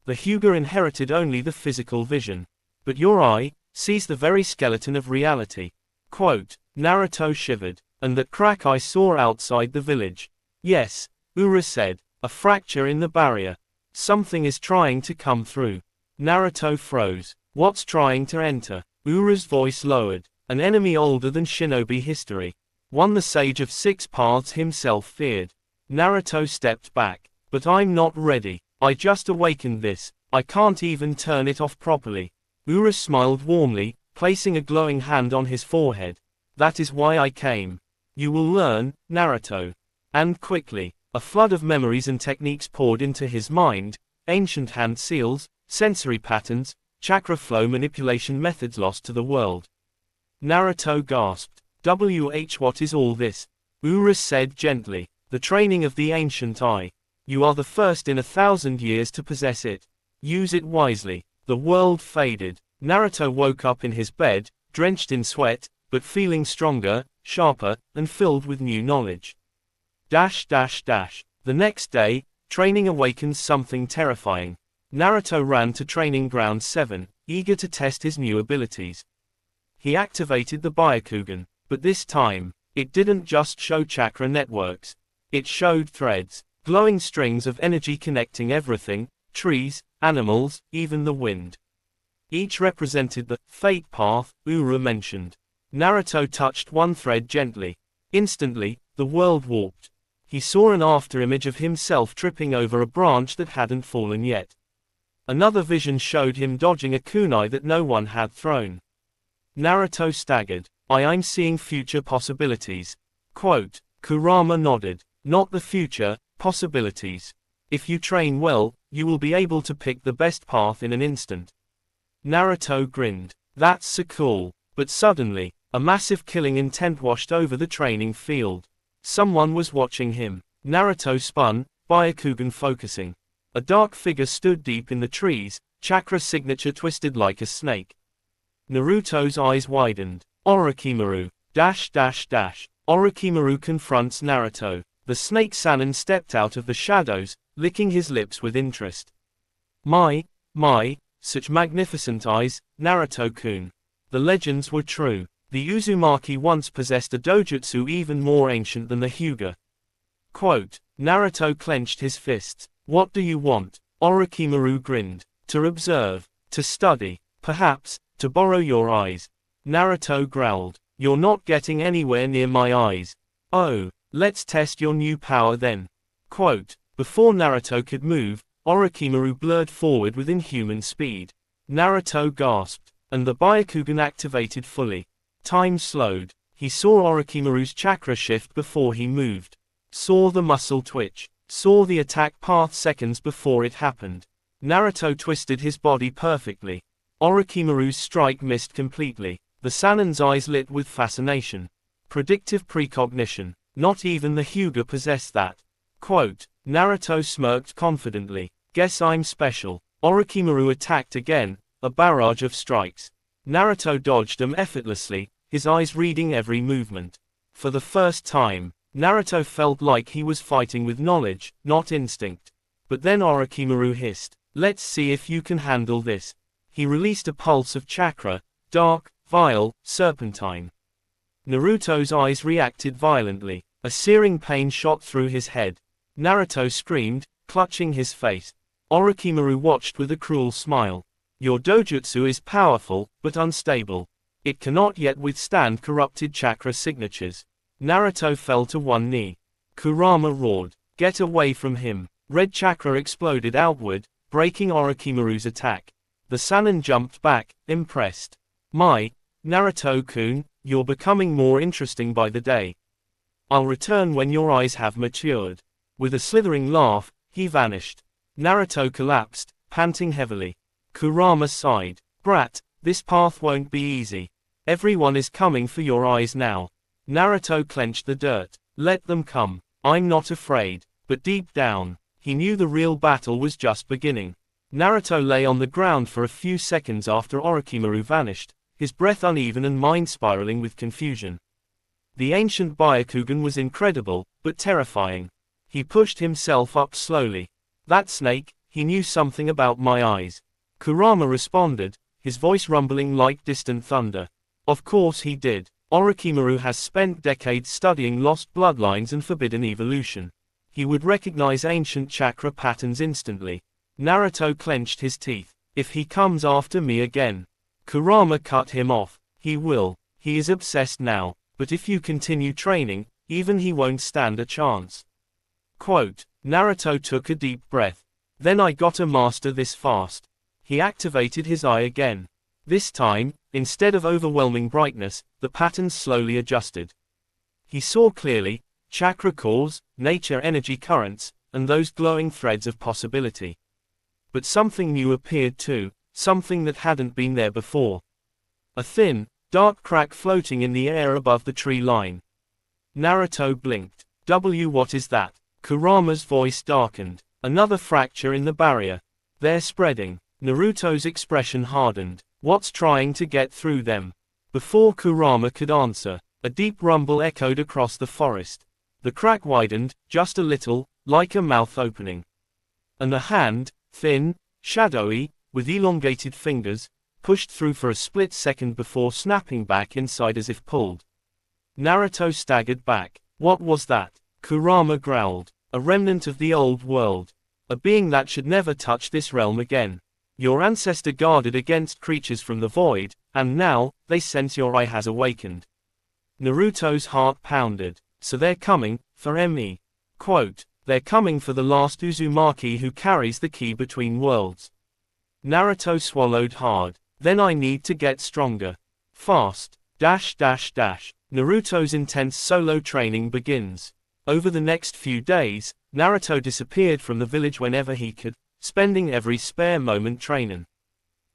The Hyuga inherited only the physical vision. But your eye sees the very skeleton of reality. Quote, Naruto shivered. And that crack I saw outside the village. Yes, Ura said, a fracture in the barrier. Something is trying to come through. Naruto froze. What's trying to enter? Ura's voice lowered. An enemy older than shinobi history. One the sage of 6 paths himself feared. Naruto stepped back. But I'm not ready. I just awakened this. I can't even turn it off properly. Ura smiled warmly, placing a glowing hand on his forehead. That is why I came. You will learn, Naruto. And quickly, a flood of memories and techniques poured into his mind, ancient hand seals, sensory patterns, chakra flow manipulation methods lost to the world. Naruto gasped. What is all this? Ura said gently. The training of the ancient eye. You are the first in 1,000 years to possess it. Use it wisely. The world faded. Naruto woke up in his bed, drenched in sweat, but feeling stronger, sharper, and filled with new knowledge. The next day, training awakens something terrifying. Naruto ran to Training Ground 7, eager to test his new abilities. He activated the Byakugan, but this time, it didn't just show chakra networks. It showed threads, glowing strings of energy connecting everything, trees, animals, even the wind. Each represented the fate path Ura mentioned. Naruto touched one thread gently. Instantly, the world warped. He saw an afterimage of himself tripping over a branch that hadn't fallen yet. Another vision showed him dodging a kunai that no one had thrown. Naruto staggered. I'm seeing future possibilities. Quote, Kurama nodded. Not the future, possibilities. If you train well, you will be able to pick the best path in an instant. Naruto grinned. That's so cool. But suddenly, a massive killing intent washed over the training field. Someone was watching him. Naruto spun, Byakugan focusing. A dark figure stood deep in the trees, chakra signature twisted like a snake. Naruto's eyes widened. Orochimaru. Orochimaru confronts Naruto. The snake Sannin stepped out of the shadows, licking his lips with interest. My, such magnificent eyes, Naruto-kun. The legends were true. The Uzumaki once possessed a dojutsu even more ancient than the Hyuga. Quote, Naruto clenched his fists. What do you want? Orochimaru grinned. To observe, to study, perhaps, to borrow your eyes. Naruto growled. You're not getting anywhere near my eyes. Oh, let's test your new power then. Quote, before Naruto could move, Orochimaru blurred forward with inhuman speed. Naruto gasped, and the Byakugan activated fully. Time slowed. He saw Orochimaru's chakra shift before he moved. Saw the muscle twitch. Saw the attack path seconds before it happened. Naruto twisted his body perfectly. Orochimaru's strike missed completely. The Sanin's eyes lit with fascination. Predictive precognition. Not even the Hyuga possessed that. Quote, Naruto smirked confidently. Guess I'm special. Orochimaru attacked again, a barrage of strikes. Naruto dodged them effortlessly, his eyes reading every movement. For the first time, Naruto felt like he was fighting with knowledge, not instinct. But then Orochimaru hissed, let's see if you can handle this. He released a pulse of chakra, dark, vile, serpentine. Naruto's eyes reacted violently. A searing pain shot through his head. Naruto screamed, clutching his face. Orochimaru watched with a cruel smile. Your dojutsu is powerful, but unstable. It cannot yet withstand corrupted chakra signatures. Naruto fell to one knee. Kurama roared, get away from him. Red chakra exploded outward, breaking Orochimaru's attack. The Sannin jumped back, impressed. My, Naruto-kun, you're becoming more interesting by the day. I'll return when your eyes have matured. With a slithering laugh, he vanished. Naruto collapsed, panting heavily. Kurama sighed. Brat, this path won't be easy. Everyone is coming for your eyes now. Naruto clenched the dirt. Let them come. I'm not afraid. But deep down, he knew the real battle was just beginning. Naruto lay on the ground for a few seconds after Orochimaru vanished, his breath uneven and mind spiraling with confusion. The ancient Byakugan was incredible, but terrifying. He pushed himself up slowly. That snake, he knew something about my eyes. Kurama responded, his voice rumbling like distant thunder. Of course he did. Orochimaru has spent decades studying lost bloodlines and forbidden evolution. He would recognize ancient chakra patterns instantly. Naruto clenched his teeth. If he comes after me again. Kurama cut him off. He will. He is obsessed now, but if you continue training, even he won't stand a chance. Quote, Naruto took a deep breath. Then I gotta master this fast. He activated his eye again. This time, instead of overwhelming brightness, the patterns slowly adjusted. He saw clearly, chakra cores, nature energy currents, and those glowing threads of possibility. But something new appeared too, something that hadn't been there before. A thin, dark crack floating in the air above the tree line. Naruto blinked. What is that? Kurama's voice darkened. Another fracture in the barrier. They're spreading. Naruto's expression hardened. What's trying to get through them? Before Kurama could answer, a deep rumble echoed across the forest. The crack widened, just a little, like a mouth opening. And a hand, thin, shadowy, with elongated fingers, pushed through for a split second before snapping back inside as if pulled. Naruto staggered back. What was that? Kurama growled. A remnant of the old world. A being that should never touch this realm again. Your ancestor guarded against creatures from the void, and now, they sense your eye has awakened. Naruto's heart pounded. So they're coming, for me. Quote, they're coming for the last Uzumaki who carries the key between worlds. Naruto swallowed hard. Then I need to get stronger. Fast. Naruto's intense solo training begins. Over the next few days, Naruto disappeared from the village whenever he could, spending every spare moment training.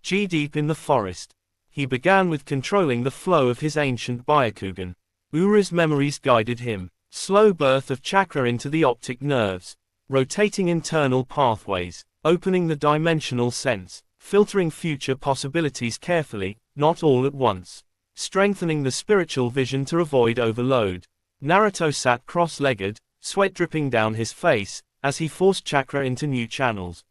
Deep in the forest. He began with controlling the flow of his ancient Byakugan. Ura's memories guided him. Slow birth of chakra into the optic nerves. Rotating internal pathways. Opening the dimensional sense. Filtering future possibilities carefully, not all at once. Strengthening the spiritual vision to avoid overload. Naruto sat cross-legged, sweat dripping down his face, as he forced chakra into new channels.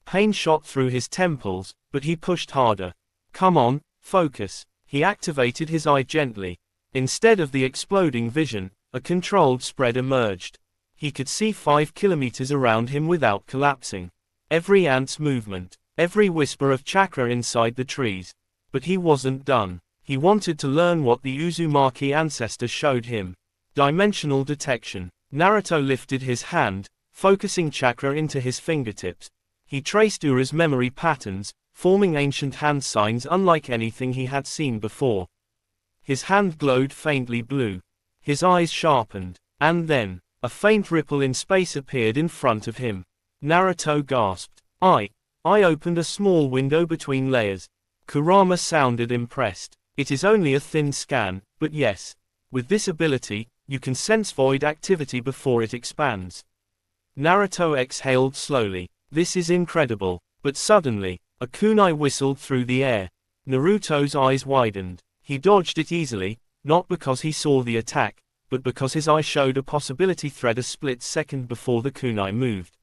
Pain shot through his temples, but he pushed harder. Come on, focus. He activated his eye gently. Instead of the exploding vision, a controlled spread emerged. He could see 5 kilometers around him without collapsing. Every ant's movement, every whisper of chakra inside the trees. But he wasn't done. He wanted to learn what the Uzumaki ancestor showed him. Dimensional detection. Naruto lifted his hand, focusing chakra into his fingertips. He traced Ura's memory patterns, forming ancient hand signs unlike anything he had seen before. His hand glowed faintly blue. His eyes sharpened. And then, a faint ripple in space appeared in front of him. Naruto gasped. I opened a small window between layers. Kurama sounded impressed. It is only a thin scan, but yes. With this ability, you can sense void activity before it expands. Naruto exhaled slowly. This is incredible. But suddenly, a kunai whistled through the air. Naruto's eyes widened. He dodged it easily, not because he saw the attack, but because his eye showed a possibility thread a split second before the kunai moved.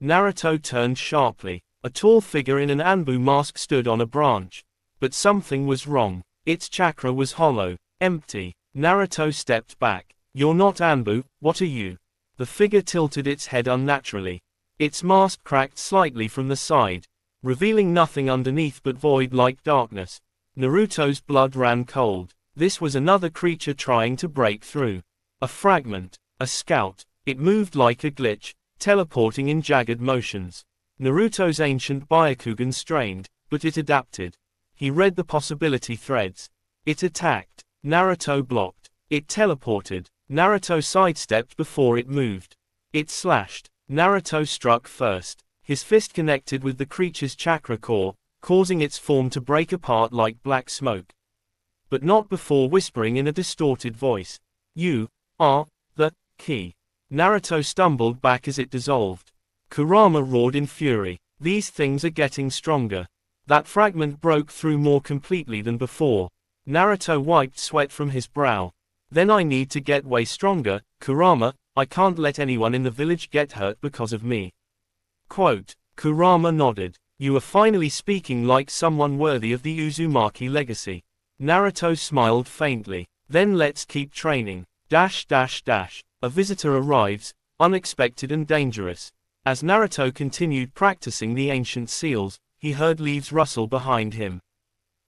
Naruto turned sharply. A tall figure in an Anbu mask stood on a branch. But something was wrong. Its chakra was hollow, empty. Naruto stepped back. You're not Anbu, what are you? The figure tilted its head unnaturally. Its mask cracked slightly from the side, revealing nothing underneath but void-like darkness. Naruto's blood ran cold. This was another creature trying to break through. A fragment, a scout. It moved like a glitch, teleporting in jagged motions. Naruto's ancient Byakugan strained, but it adapted. He read the possibility threads. It attacked. Naruto blocked. It teleported. Naruto sidestepped before it moved. It slashed. Naruto struck first. His fist connected with the creature's chakra core, causing its form to break apart like black smoke. But not before whispering in a distorted voice. You are the key. Naruto stumbled back as it dissolved. Kurama roared in fury. These things are getting stronger. That fragment broke through more completely than before. Naruto wiped sweat from his brow. Then I need to get way stronger, Kurama. I can't let anyone in the village get hurt because of me. Quote. Kurama nodded. You are finally speaking like someone worthy of the Uzumaki legacy. Naruto smiled faintly. Then let's keep training. A visitor arrives, unexpected and dangerous. As Naruto continued practicing the ancient seals, he heard leaves rustle behind him.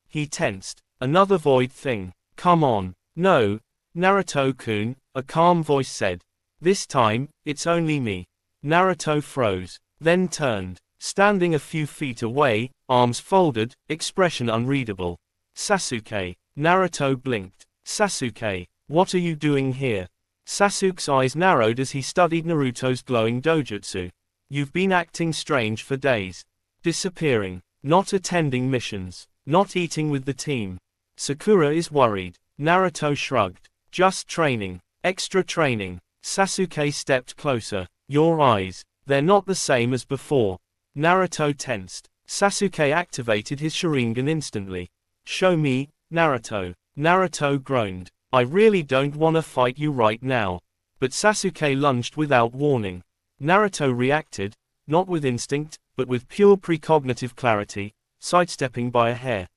He tensed. Another void thing. Come on. No, Naruto-kun, a calm voice said. This time, it's only me. Naruto froze, then turned. Standing a few feet away, arms folded, expression unreadable. Sasuke. Naruto blinked. Sasuke, what are you doing here? Sasuke's eyes narrowed as he studied Naruto's glowing dojutsu. You've been acting strange for days. Disappearing, not attending missions, not eating with the team. Sakura is worried. Naruto shrugged. Just training. Extra training. Sasuke stepped closer. Your eyes. They're not the same as before. Naruto tensed. Sasuke activated his Sharingan instantly. Show me, Naruto. Naruto groaned. I really don't wanna fight you right now. But Sasuke lunged without warning. Naruto reacted, not with instinct, but with pure precognitive clarity, sidestepping by a hair.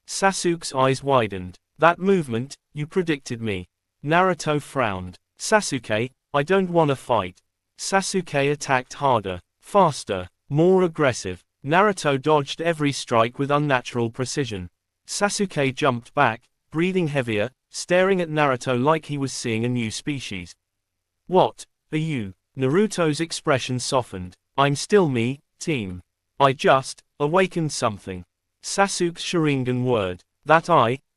Sasuke's eyes widened. That movement, you predicted me. Naruto frowned. Sasuke, I don't wanna fight. Sasuke attacked harder, faster, more aggressive. Naruto dodged every strike with unnatural precision. Sasuke jumped back, breathing heavier, staring at Naruto like he was seeing a new species. What are you? Naruto's expression softened. I'm still me, team. I just awakened something. Sasuke's Sharingan word. That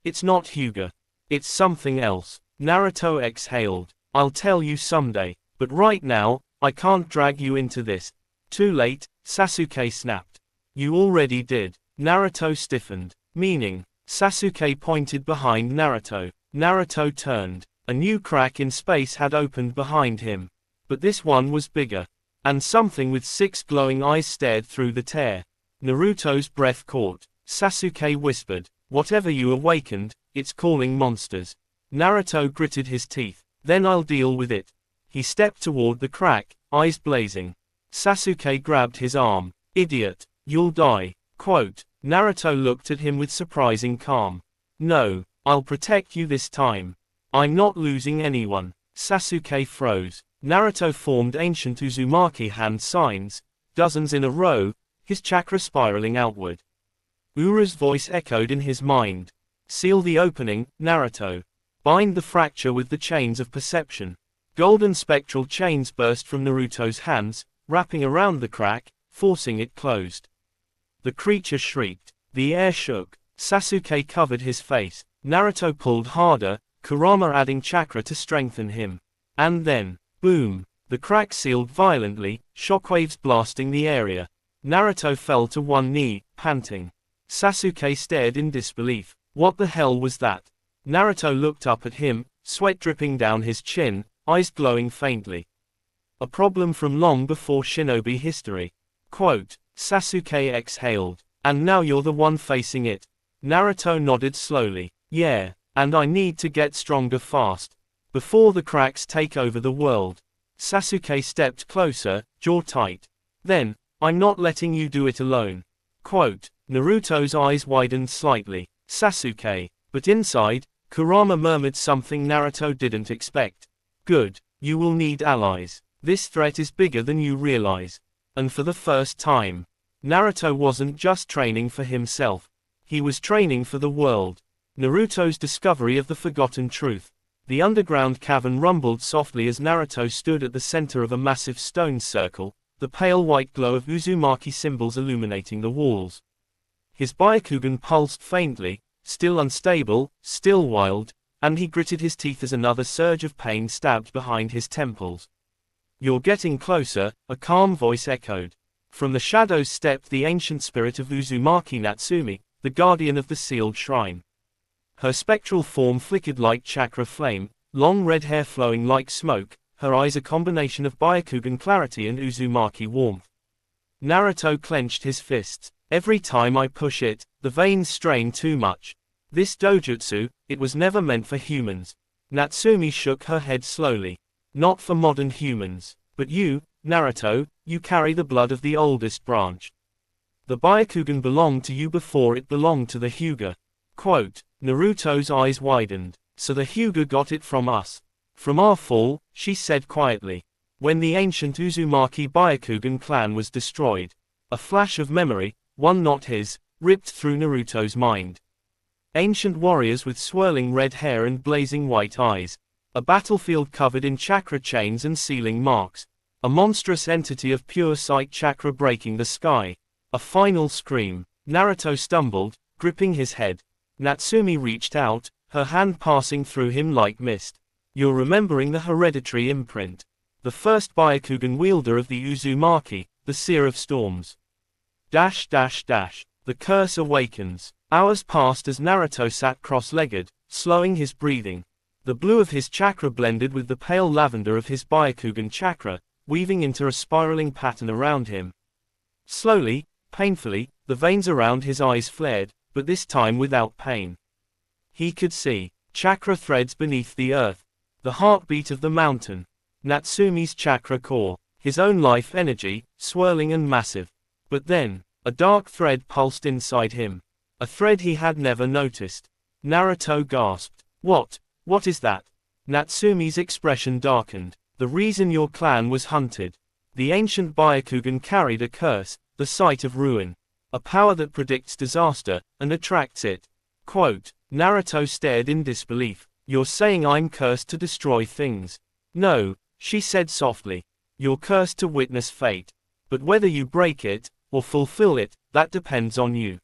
it's not Hyuga. It's something else. Naruto exhaled. I'll tell you someday, but right now, I can't drag you into this. Too late, Sasuke snapped. You already did. Naruto stiffened. Meaning, Sasuke pointed behind Naruto. Naruto turned. A new crack in space had opened behind him. But this one was bigger. And something with 6 glowing eyes stared through the tear. Naruto's breath caught. Sasuke whispered. Whatever you awakened, it's calling monsters. Naruto gritted his teeth. Then I'll deal with it. He stepped toward the crack, eyes blazing. Sasuke grabbed his arm. Idiot, you'll die. Quote. Naruto looked at him with surprising calm. No, I'll protect you this time. I'm not losing anyone. Sasuke froze. Naruto formed ancient Uzumaki hand signs, dozens in a row, his chakra spiraling outward. Ura's voice echoed in his mind. Seal the opening, Naruto. Bind the fracture with the chains of perception. Golden spectral chains burst from Naruto's hands, wrapping around the crack, forcing it closed. The creature shrieked. The air shook. Sasuke covered his face. Naruto pulled harder, Kurama adding chakra to strengthen him. And then, boom! The crack sealed violently, shockwaves blasting the area. Naruto fell to one knee, panting. Sasuke stared in disbelief. What the hell was that? Naruto looked up at him, sweat dripping down his chin, eyes glowing faintly. A problem from long before shinobi history. Quote, Sasuke exhaled. And now you're the one facing it. Naruto nodded slowly. Yeah, and I need to get stronger fast. Before the cracks take over the world. Sasuke stepped closer, jaw tight. Then, I'm not letting you do it alone. Quote, Naruto's eyes widened slightly. Sasuke. But inside, Kurama murmured something Naruto didn't expect. Good, you will need allies. This threat is bigger than you realize. And for the first time, Naruto wasn't just training for himself. He was training for the world. Naruto's discovery of the forgotten truth. The underground cavern rumbled softly as Naruto stood at the center of a massive stone circle, the pale white glow of Uzumaki symbols illuminating the walls. His Byakugan pulsed faintly, still unstable, still wild, and he gritted his teeth as another surge of pain stabbed behind his temples. You're getting closer, a calm voice echoed. From the shadows stepped the ancient spirit of Uzumaki Natsumi, the guardian of the sealed shrine. Her spectral form flickered like chakra flame, long red hair flowing like smoke, her eyes a combination of Byakugan clarity and Uzumaki warmth. Naruto clenched his fists. Every time I push it, the veins strain too much. This dojutsu, it was never meant for humans. Natsumi shook her head slowly. Not for modern humans. But you, Naruto, you carry the blood of the oldest branch. The Byakugan belonged to you before it belonged to the Hyuga. Quote, Naruto's eyes widened. So the Hyuga got it from us. From our fall, she said quietly. When the ancient Uzumaki Byakugan clan was destroyed. A flash of memory, one not his, ripped through Naruto's mind. Ancient warriors with swirling red hair and blazing white eyes. A battlefield covered in chakra chains and sealing marks. A monstrous entity of pure sight chakra breaking the sky. A final scream. Naruto stumbled, gripping his head. Natsumi reached out, her hand passing through him like mist. You're remembering the hereditary imprint. The first Byakugan wielder of the Uzumaki, the seer of storms. The curse awakens. Hours passed as Naruto sat cross-legged, slowing his breathing. The blue of his chakra blended with the pale lavender of his Byakugan chakra, weaving into a spiraling pattern around him. Slowly, painfully, the veins around his eyes flared, but this time without pain. He could see chakra threads beneath the earth, the heartbeat of the mountain, Natsumi's chakra core, his own life energy, swirling and massive. But then, a dark thread pulsed inside him, a thread he had never noticed. Naruto gasped. What is that? Natsumi's expression darkened. The reason your clan was hunted. The ancient Byakugan carried a curse, the sight of ruin. A power that predicts disaster, and attracts it. Quote, Naruto stared in disbelief. You're saying I'm cursed to destroy things? No, she said softly. You're cursed to witness fate. But whether you break it, or fulfill it, that depends on you.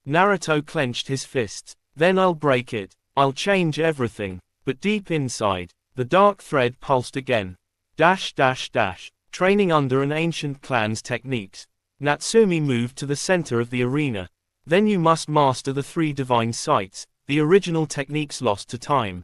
Naruto clenched his fists. Then I'll break it. I'll change everything. But deep inside, the dark thread pulsed again. Training under an ancient clan's techniques. Natsumi moved to the center of the arena. Then you must master the 3 divine sights, the original techniques lost to time.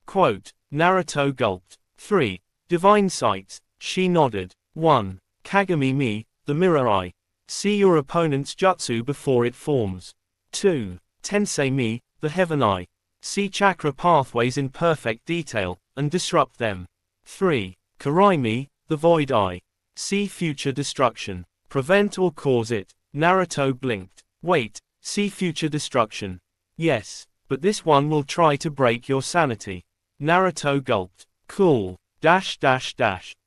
Quote, Naruto gulped. 3 divine sights, she nodded. 1. Kagami-mi, the mirror eye. See your opponent's jutsu before it forms. 2. Tensei-mi, the heaven eye. See chakra pathways in perfect detail, and disrupt them. 3. Karai-mi, the void eye. See future destruction. Prevent or cause it. Naruto blinked. Wait, see future destruction. Yes, but this one will try to break your sanity. Naruto gulped. Cool.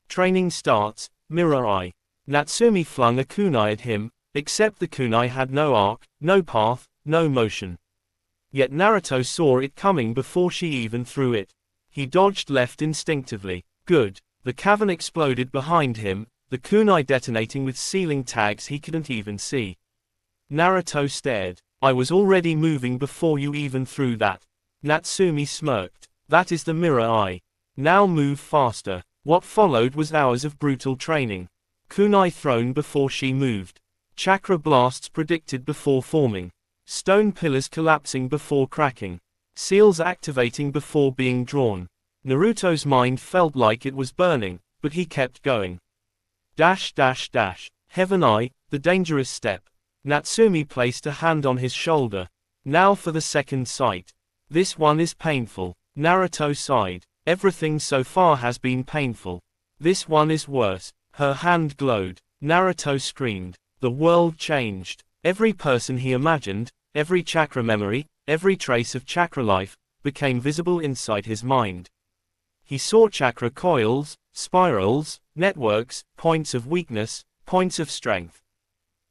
Training starts, mirror eye. Natsumi flung a kunai at him, except the kunai had no arc, no path, no motion. Yet Naruto saw it coming before she even threw it. He dodged left instinctively. Good. The cavern exploded behind him, the kunai detonating with ceiling tags he couldn't even see. Naruto stared. I was already moving before you even threw that. Natsumi smirked. That is the mirror eye. Now move faster. What followed was hours of brutal training. Kunai thrown before she moved. Chakra blasts predicted before forming. Stone pillars collapsing before cracking. Seals activating before being drawn. Naruto's mind felt like it was burning, but he kept going. Heaven Eye, the dangerous step. Natsumi placed a hand on his shoulder. Now for the second sight. This one is painful. Naruto sighed. Everything so far has been painful. This one is worse. Her hand glowed. Naruto screamed. The world changed. Every person he imagined, every chakra memory, every trace of chakra life, became visible inside his mind. He saw chakra coils, spirals, networks, points of weakness, points of strength.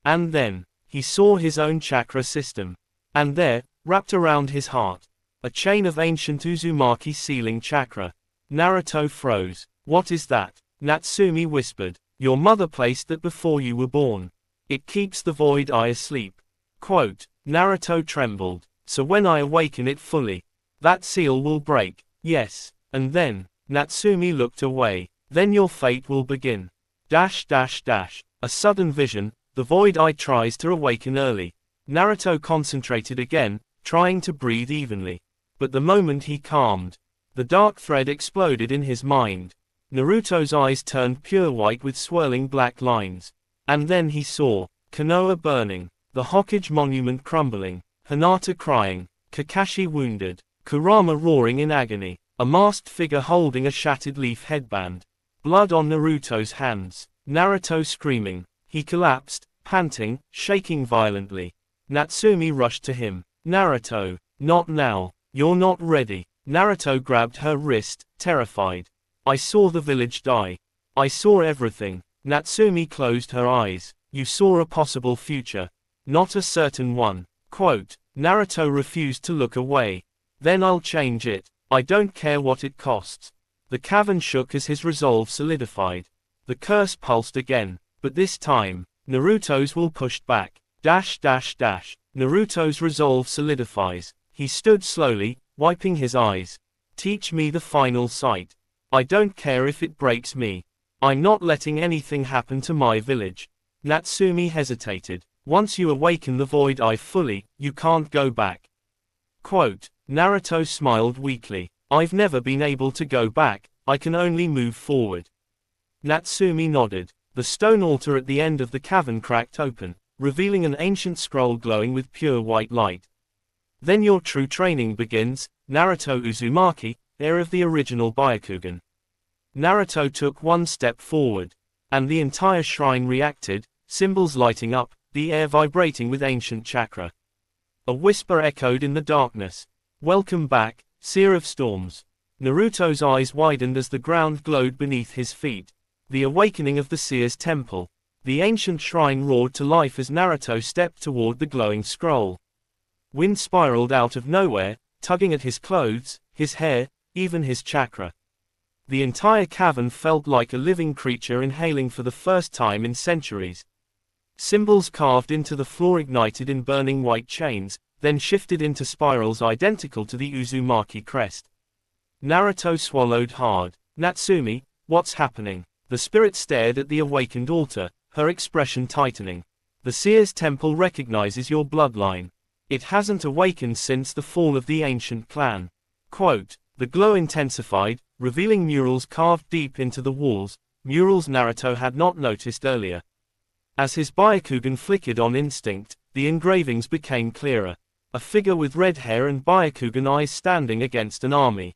And then, he saw his own chakra system. And there, wrapped around his heart, a chain of ancient Uzumaki sealing chakra. Naruto froze. What is that? Natsumi whispered. Your mother placed that before you were born. It keeps the void eye asleep. Quote, Naruto trembled. So when I awaken it fully, that seal will break. Yes. And then, Natsumi looked away. Then your fate will begin. A sudden vision, the void eye tries to awaken early. Naruto concentrated again, trying to breathe evenly. But the moment he calmed, the dark thread exploded in his mind. Naruto's eyes turned pure white with swirling black lines. And then he saw Konoha burning, the Hokage monument crumbling, Hinata crying, Kakashi wounded, Kurama roaring in agony, a masked figure holding a shattered leaf headband, blood on Naruto's hands, Naruto screaming. He collapsed, panting, shaking violently. Natsumi rushed to him. Naruto, not now. You're not ready. Naruto grabbed her wrist, terrified. I saw the village die. I saw everything. Natsumi closed her eyes. You saw a possible future. Not a certain one. Quote, Naruto refused to look away. Then I'll change it. I don't care what it costs. The cavern shook as his resolve solidified. The curse pulsed again, but this time, Naruto's will pushed back. Naruto's resolve solidifies. He stood slowly, wiping his eyes. Teach me the final sight. I don't care if it breaks me. I'm not letting anything happen to my village. Natsumi hesitated. Once you awaken the void eye fully, you can't go back. Quote, Naruto smiled weakly. I've never been able to go back, I can only move forward. Natsumi nodded. The stone altar at the end of the cavern cracked open, revealing an ancient scroll glowing with pure white light. Then your true training begins, Naruto Uzumaki, heir of the original Byakugan. Naruto took one step forward, and the entire shrine reacted, symbols lighting up, the air vibrating with ancient chakra. A whisper echoed in the darkness. Welcome back, Seer of Storms. Naruto's eyes widened as the ground glowed beneath his feet. The awakening of the Seer's temple. The ancient shrine roared to life as Naruto stepped toward the glowing scroll. Wind spiraled out of nowhere, tugging at his clothes, his hair, even his chakra. The entire cavern felt like a living creature inhaling for the first time in centuries. Symbols carved into the floor ignited in burning white chains, then shifted into spirals identical to the Uzumaki crest. Naruto swallowed hard. Natsumi, what's happening? The spirit stared at the awakened altar, her expression tightening. The Seer's temple recognizes your bloodline. It hasn't awakened since the fall of the ancient clan. Quote, the glow intensified, revealing murals carved deep into the walls, murals Naruto had not noticed earlier. As his Byakugan flickered on instinct, the engravings became clearer. A figure with red hair and Byakugan eyes standing against an army.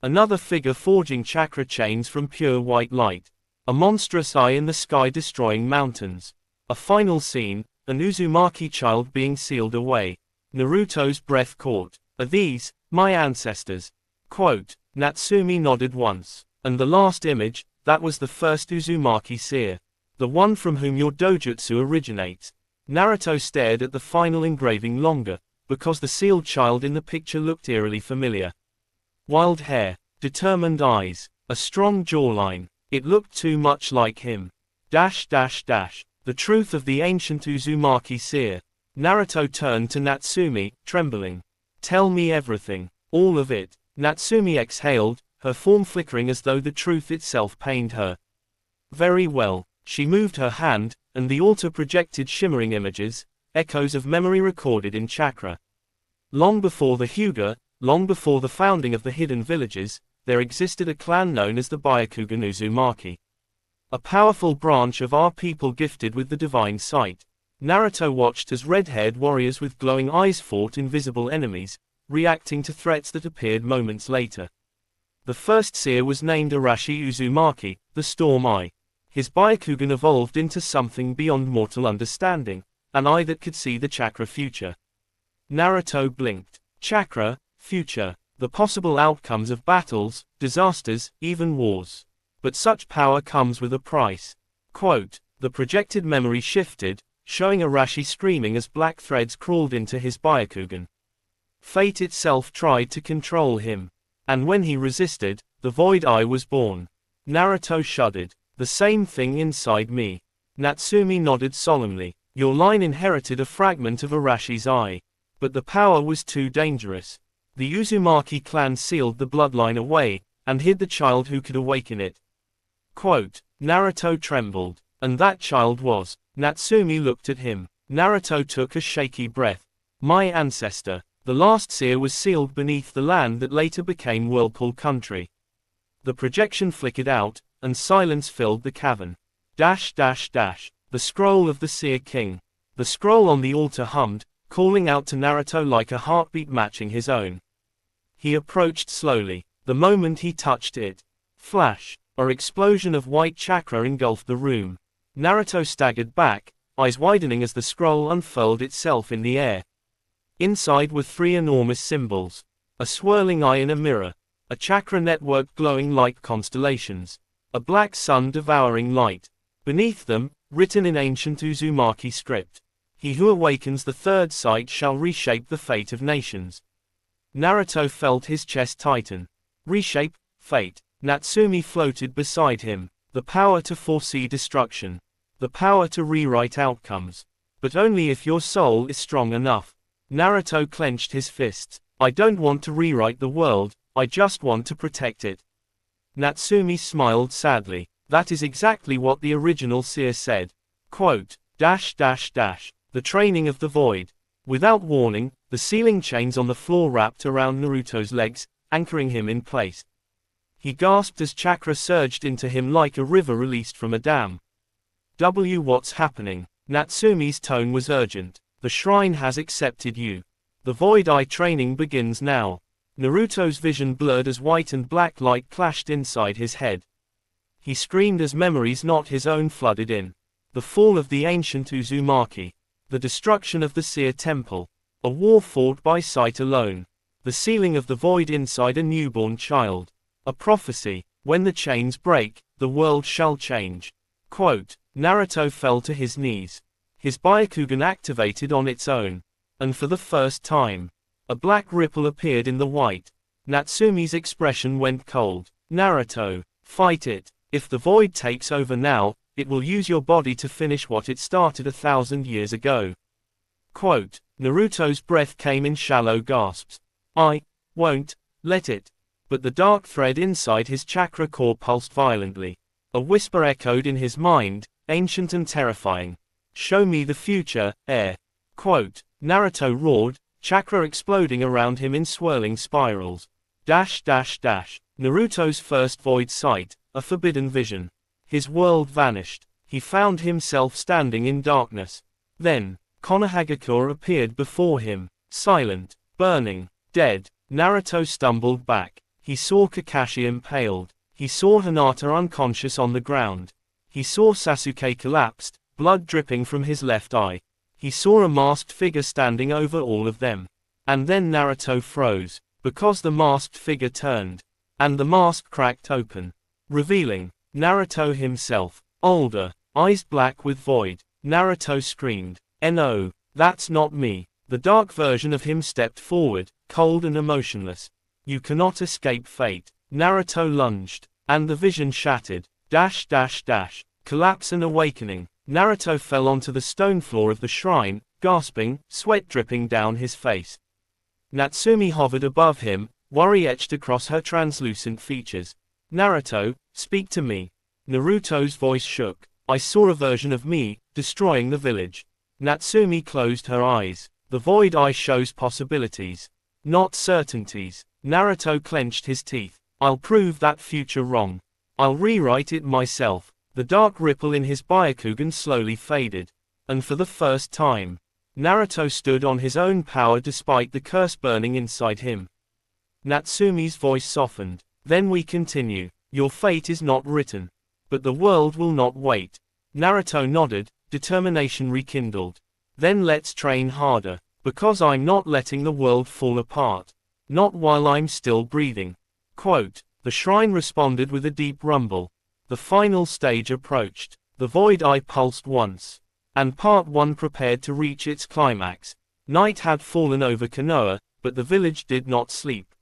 Another figure forging chakra chains from pure white light. A monstrous eye in the sky destroying mountains. A final scene, an Uzumaki child being sealed away. Naruto's breath caught. Are these, my ancestors? Quote, Natsumi nodded once. And the last image, that was the first Uzumaki seer. The one from whom your dojutsu originates. Naruto stared at the final engraving longer, because the sealed child in the picture looked eerily familiar. Wild hair, determined eyes, a strong jawline. It looked too much like him. The truth of the ancient Uzumaki seer. Naruto turned to Natsumi, trembling. Tell me everything. All of it. Natsumi exhaled, her form flickering as though the truth itself pained her. Very well. She moved her hand, and the altar projected shimmering images, echoes of memory recorded in chakra. Long before the Hyuga, long before the founding of the hidden villages, there existed a clan known as the Byakugan Uzumaki. A powerful branch of our people gifted with the divine sight. Naruto watched as red-haired warriors with glowing eyes fought invisible enemies, reacting to threats that appeared moments later. The first seer was named Arashi Uzumaki, the Storm Eye. His Byakugan evolved into something beyond mortal understanding, an eye that could see the chakra future. Naruto blinked. Chakra, future, the possible outcomes of battles, disasters, even wars. But such power comes with a price. Quote, the projected memory shifted, showing Arashi screaming as black threads crawled into his Byakugan. Fate itself tried to control him. And when he resisted, the Void Eye was born. Naruto shuddered. The same thing inside me. Natsumi nodded solemnly. Your line inherited a fragment of Arashi's eye. But the power was too dangerous. The Uzumaki clan sealed the bloodline away, and hid the child who could awaken it. Quote, Naruto trembled. And that child was. Natsumi looked at him. Naruto took a shaky breath. My ancestor. The last seer was sealed beneath the land that later became Whirlpool Country. The projection flickered out, and silence filled the cavern. The scroll of the Seer King. The scroll on the altar hummed, calling out to Naruto like a heartbeat matching his own. He approached slowly. The moment he touched it, flash, or explosion of white chakra engulfed the room. Naruto staggered back, eyes widening as the scroll unfurled itself in the air. Inside were three enormous symbols. A swirling eye in a mirror. A chakra network glowing like constellations. A black sun devouring light. Beneath them, written in ancient Uzumaki script. He who awakens the third sight shall reshape the fate of nations. Naruto felt his chest tighten. Reshape, fate. Natsumi floated beside him. The power to foresee destruction. The power to rewrite outcomes. But only if your soul is strong enough. Naruto clenched his fists. I don't want to rewrite the world, I just want to protect it. Natsumi smiled sadly. That is exactly what the original seer said. Quote, the training of the void. Without warning, the sealing chains on the floor wrapped around Naruto's legs, anchoring him in place. He gasped as chakra surged into him like a river released from a dam. What's happening? Natsumi's tone was urgent. The shrine has accepted you. The Void Eye training begins now. Naruto's vision blurred as white and black light clashed inside his head. He screamed as memories not his own flooded in. The fall of the ancient Uzumaki. The destruction of the Seer Temple. A war fought by sight alone. The sealing of the void inside a newborn child. A prophecy. When the chains break, the world shall change. Quote, Naruto fell to his knees. His Byakugan activated on its own. And for the first time, a black ripple appeared in the white. Natsumi's expression went cold. Naruto, fight it. If the void takes over now, it will use your body to finish what it started 1,000 years ago. Quote, Naruto's breath came in shallow gasps. I won't let it. But the dark thread inside his chakra core pulsed violently. A whisper echoed in his mind, ancient and terrifying. Show me the future, heir. Quote, Naruto roared, chakra exploding around him in swirling spirals. Naruto's first void sight, a forbidden vision. His world vanished. He found himself standing in darkness. Then, Konohagakure appeared before him, silent, burning, dead. Naruto stumbled back. He saw Kakashi impaled. He saw Hinata unconscious on the ground. He saw Sasuke collapsed, blood dripping from his left eye. He saw a masked figure standing over all of them. And then Naruto froze, because the masked figure turned. And the mask cracked open. revealing Naruto himself. Older, eyes black with void. Naruto screamed, "No, that's not me." The dark version of him stepped forward, cold and emotionless. "You cannot escape fate." Naruto lunged, and the vision shattered. Collapse and awakening. Naruto fell onto the stone floor of the shrine, gasping, sweat dripping down his face. Natsumi hovered above him, worry etched across her translucent features. "Naruto, speak to me." Naruto's voice shook. "I saw a version of me, destroying the village." Natsumi closed her eyes. The void eye shows possibilities, not certainties. Naruto clenched his teeth. "I'll prove that future wrong. I'll rewrite it myself." The dark ripple in his Byakugan slowly faded. And for the first time, Naruto stood on his own power despite the curse burning inside him. Natsumi's voice softened. "Then we continue. Your fate is not written. But the world will not wait." Naruto nodded, determination rekindled. "Then let's train harder. Because I'm not letting the world fall apart. Not while I'm still breathing." Quote, the shrine responded with a deep rumble. The final stage approached. The void eye pulsed once. And Part 1 prepared to reach its climax. Night had fallen over Konoha, but the village did not sleep.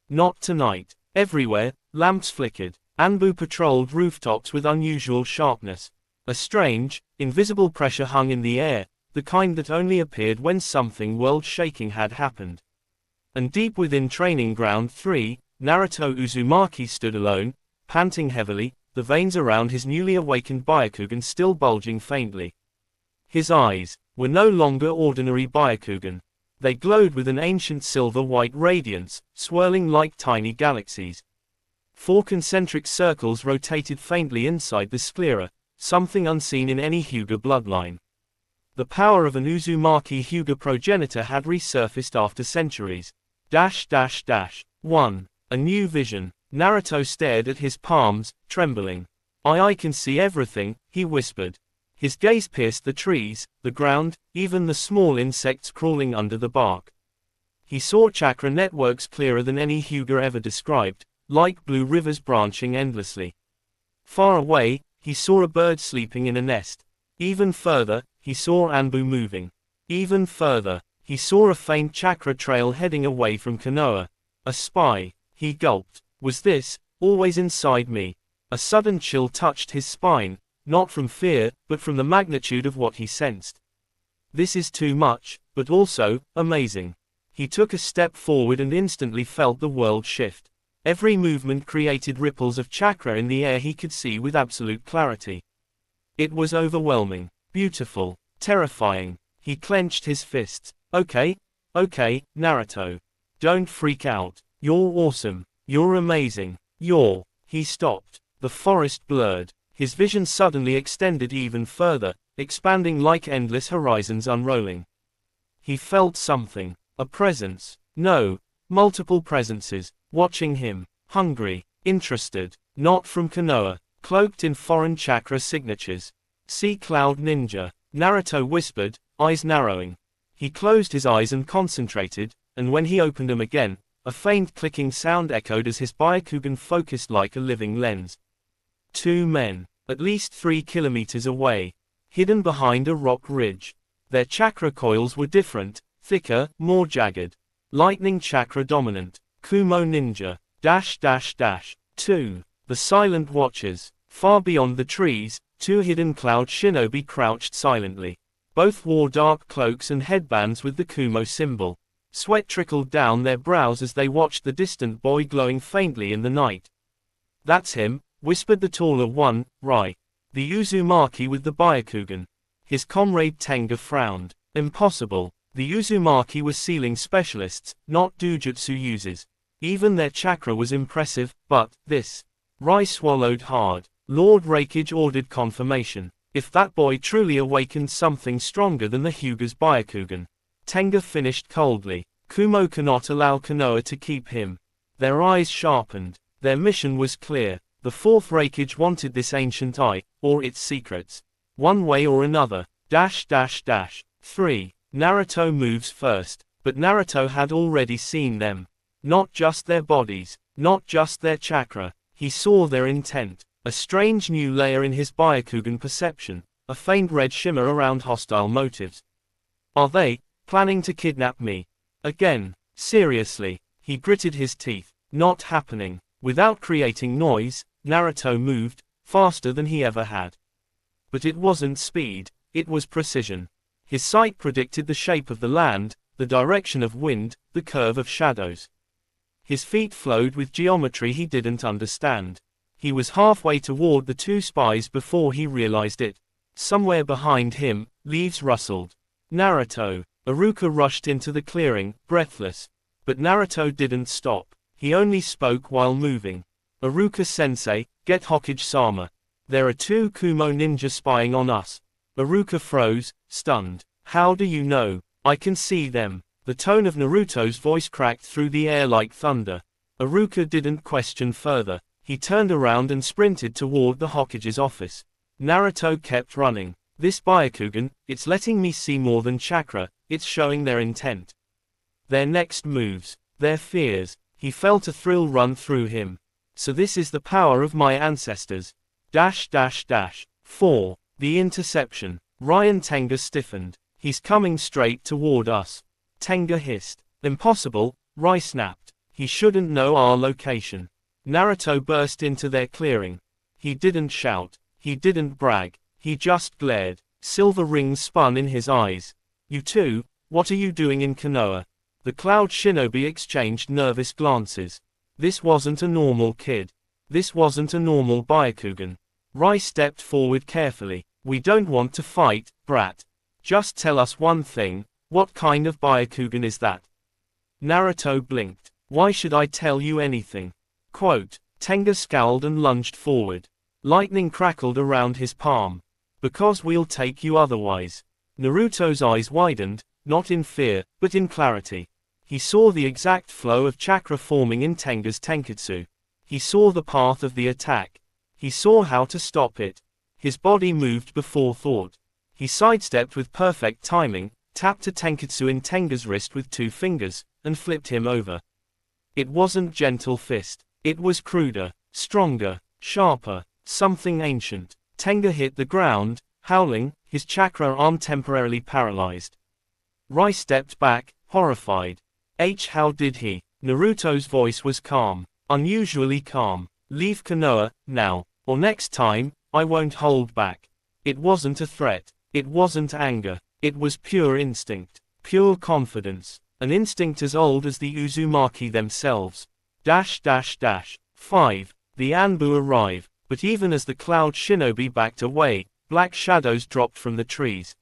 Not tonight. Everywhere, lamps flickered. Anbu patrolled rooftops with unusual sharpness. A strange, invisible pressure hung in the air, the kind that only appeared when something world-shaking had happened. And deep within Training Ground 3, Naruto Uzumaki stood alone, panting heavily, the veins around his newly awakened Byakugan still bulging faintly. His eyes were no longer ordinary Byakugan. They glowed with an ancient silver-white radiance, swirling like tiny galaxies. 4 concentric circles rotated faintly inside the sclera, something unseen in any Hyuga bloodline. The power of an Uzumaki Hyuga progenitor had resurfaced after centuries. 1. A new vision. Naruto stared at his palms, trembling. I can see everything," he whispered. His gaze pierced the trees, the ground, even the small insects crawling under the bark. He saw chakra networks clearer than any Hyuga ever described, like blue rivers branching endlessly. Far away, he saw a bird sleeping in a nest. Even further, he saw Anbu moving. Even further, he saw a faint chakra trail heading away from Konoha. A spy. He gulped. Was this, always inside me? A sudden chill touched his spine, not from fear, but from the magnitude of what he sensed. This is too much, but also, amazing. He took a step forward and instantly felt the world shift. Every movement created ripples of chakra in the air he could see with absolute clarity. It was overwhelming, beautiful, terrifying. He clenched his fists. Okay, Naruto. Don't freak out. You're awesome. You're amazing. He stopped. The forest blurred. His vision suddenly extended even further, expanding like endless horizons unrolling. He felt something. A presence. No, multiple presences, watching him. Hungry, interested. Not from Konoha. Cloaked in foreign chakra signatures. "See Cloud Ninja," Naruto whispered, eyes narrowing. He closed his eyes and concentrated, and when he opened them again, a faint clicking sound echoed as his Byakugan focused like a living lens. 2 men, at least 3 kilometers away, hidden behind a rock ridge. Their chakra coils were different, thicker, more jagged. Lightning chakra dominant. Kumo Ninja. 2. The Silent Watchers. Far beyond the trees, 2 hidden cloud shinobi crouched silently. Both wore dark cloaks and headbands with the Kumo symbol. Sweat trickled down their brows as they watched the distant boy glowing faintly in the night. "That's him," whispered the taller one, Rai. "The Uzumaki with the Byakugan." His comrade Tenga frowned. Impossible. The Uzumaki were sealing specialists, not Dujutsu users. Even their chakra was impressive, but this. Rai swallowed hard. Lord Raikage ordered confirmation. If that boy truly awakened something stronger than the Hyuga's Byakugan. Tenga finished coldly. Kumo cannot allow Konoha to keep him. Their eyes sharpened. Their mission was clear. The 4th Raikage wanted this ancient eye, or its secrets. One way or another. 3. Naruto moves first. But Naruto had already seen them. Not just their bodies. Not just their chakra. He saw their intent, a strange new layer in his Byakugan perception, a faint red shimmer around hostile motives. Are they planning to kidnap me? Again, seriously, he gritted his teeth. Not happening. Without creating noise, Naruto moved, faster than he ever had. But it wasn't speed, it was precision. His sight predicted the shape of the land, the direction of wind, the curve of shadows. His feet flowed with geometry he didn't understand. He was halfway toward the two spies before he realized it. Somewhere behind him, leaves rustled. Naruto. Iruka rushed into the clearing, breathless. But Naruto didn't stop. He only spoke while moving. Iruka-sensei, get Hokage-sama. There are two Kumo ninja spying on us. Iruka froze, stunned. How do you know? I can see them. The tone of Naruto's voice cracked through the air like thunder. Iruka didn't question further. He turned around and sprinted toward the Hokage's office. Naruto kept running. This Byakugan, it's letting me see more than chakra, it's showing their intent. Their next moves, their fears. He felt a thrill run through him. So this is the power of my ancestors. 4. The interception. Ryan Tenga stiffened. He's coming straight toward us. Tenga hissed. Impossible, Rai snapped. He shouldn't know our location. Naruto burst into their clearing. He didn't shout. He didn't brag. He just glared. Silver rings spun in his eyes. You two, what are you doing in Konoha? The Cloud Shinobi exchanged nervous glances. This wasn't a normal kid. This wasn't a normal Byakugan. Rai stepped forward carefully. We don't want to fight, brat. Just tell us one thing, what kind of Byakugan is that? Naruto blinked. Why should I tell you anything? Quote. Tenga scowled and lunged forward. Lightning crackled around his palm. Because we'll take you otherwise. Naruto's eyes widened, not in fear, but in clarity. He saw the exact flow of chakra forming in Tenga's tenketsu. He saw the path of the attack. He saw how to stop it. His body moved before thought. He sidestepped with perfect timing, tapped a tenketsu in Tenga's wrist with 2 fingers, and flipped him over. It wasn't gentle fist. It was cruder, stronger, sharper, something ancient. Tenga hit the ground, howling, his chakra arm temporarily paralyzed. Rai stepped back, horrified. How did he? Naruto's voice was calm, unusually calm. Leave Konoha, now, or next time, I won't hold back. It wasn't a threat. It wasn't anger. It was pure instinct, pure confidence, an instinct as old as the Uzumaki themselves. 5. The Anbu arrive, but even as the Cloud Shinobi backed away, black shadows dropped from the trees.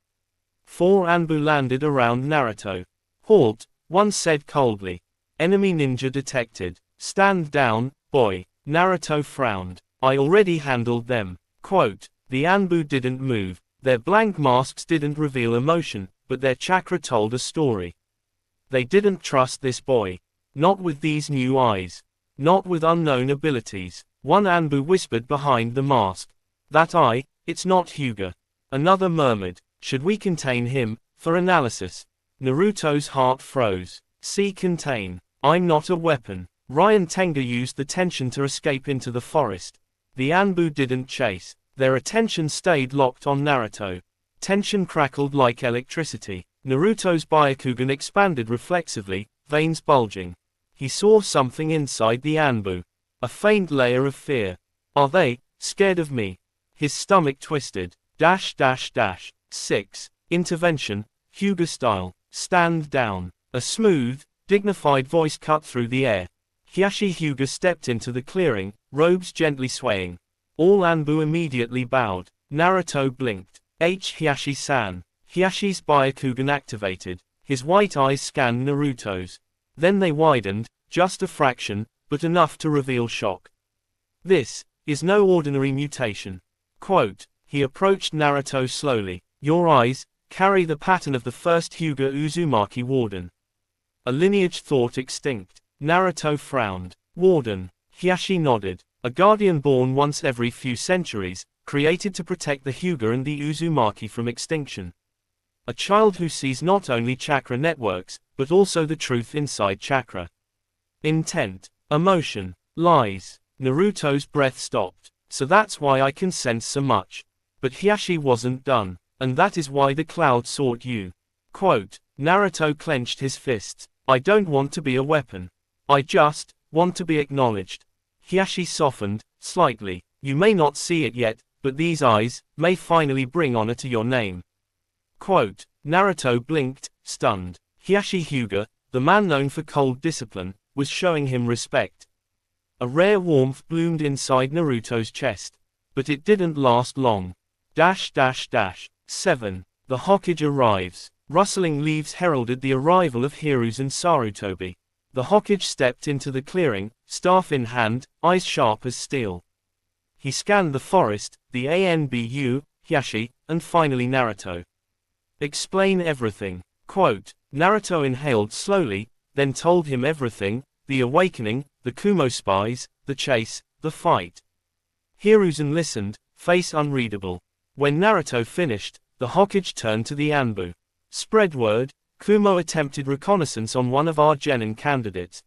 4 Anbu landed around Naruto. Halt, one said coldly. Enemy ninja detected. Stand down, boy. Naruto frowned. I already handled them. Quote. The Anbu didn't move. Their blank masks didn't reveal emotion, but their chakra told a story. They didn't trust this boy. Not with these new eyes. Not with unknown abilities. One Anbu whispered behind the mask. That eye, it's not Hyuga. Another murmured. Should we contain him, for analysis? Naruto's heart froze. See contain. I'm not a weapon. Ryan Tenga used the tension to escape into the forest. The Anbu didn't chase. Their attention stayed locked on Naruto. Tension crackled like electricity. Naruto's Byakugan expanded reflexively, veins bulging. He saw something inside the Anbu. A faint layer of fear. Are they scared of me? His stomach twisted. 6. Intervention, Hyuga style. Stand down. A smooth, dignified voice cut through the air. Hiyashi Hyuga stepped into the clearing, robes gently swaying. All Anbu immediately bowed. Naruto blinked. Hiyashi-san. Hiyashi's Byakugan activated. His white eyes scanned Naruto's. Then they widened, just a fraction, but enough to reveal shock. This is no ordinary mutation. Quote. He approached Naruto slowly. Your eyes carry the pattern of the first Hyuga Uzumaki warden. A lineage thought extinct. Naruto frowned. Warden. Hiyashi nodded. A guardian born once every few centuries, created to protect the Hyuga and the Uzumaki from extinction. A child who sees not only chakra networks, but also the truth inside chakra. Intent, emotion, lies. Naruto's breath stopped. So that's why I can sense so much. But Hiashi wasn't done. And that is why the cloud sought you. Quote, Naruto clenched his fists. I don't want to be a weapon. I just want to be acknowledged. Hiashi softened, slightly. You may not see it yet, but these eyes may finally bring honor to your name. Quote, Naruto blinked, stunned. Hiashi Hyuga, the man known for cold discipline, was showing him respect. A rare warmth bloomed inside Naruto's chest. But it didn't last long. 7. The Hokage arrives. Rustling leaves heralded the arrival of Hiruzen Sarutobi. The Hokage stepped into the clearing, staff in hand, eyes sharp as steel. He scanned the forest, the Anbu, Hiashi, and finally Naruto. Explain everything. Quote, Naruto inhaled slowly, then told him everything, the awakening, the Kumo spies, the chase, the fight. Hiruzen listened, face unreadable. When Naruto finished, the Hokage turned to the Anbu. Spread word, Kumo attempted reconnaissance on one of our genin candidates.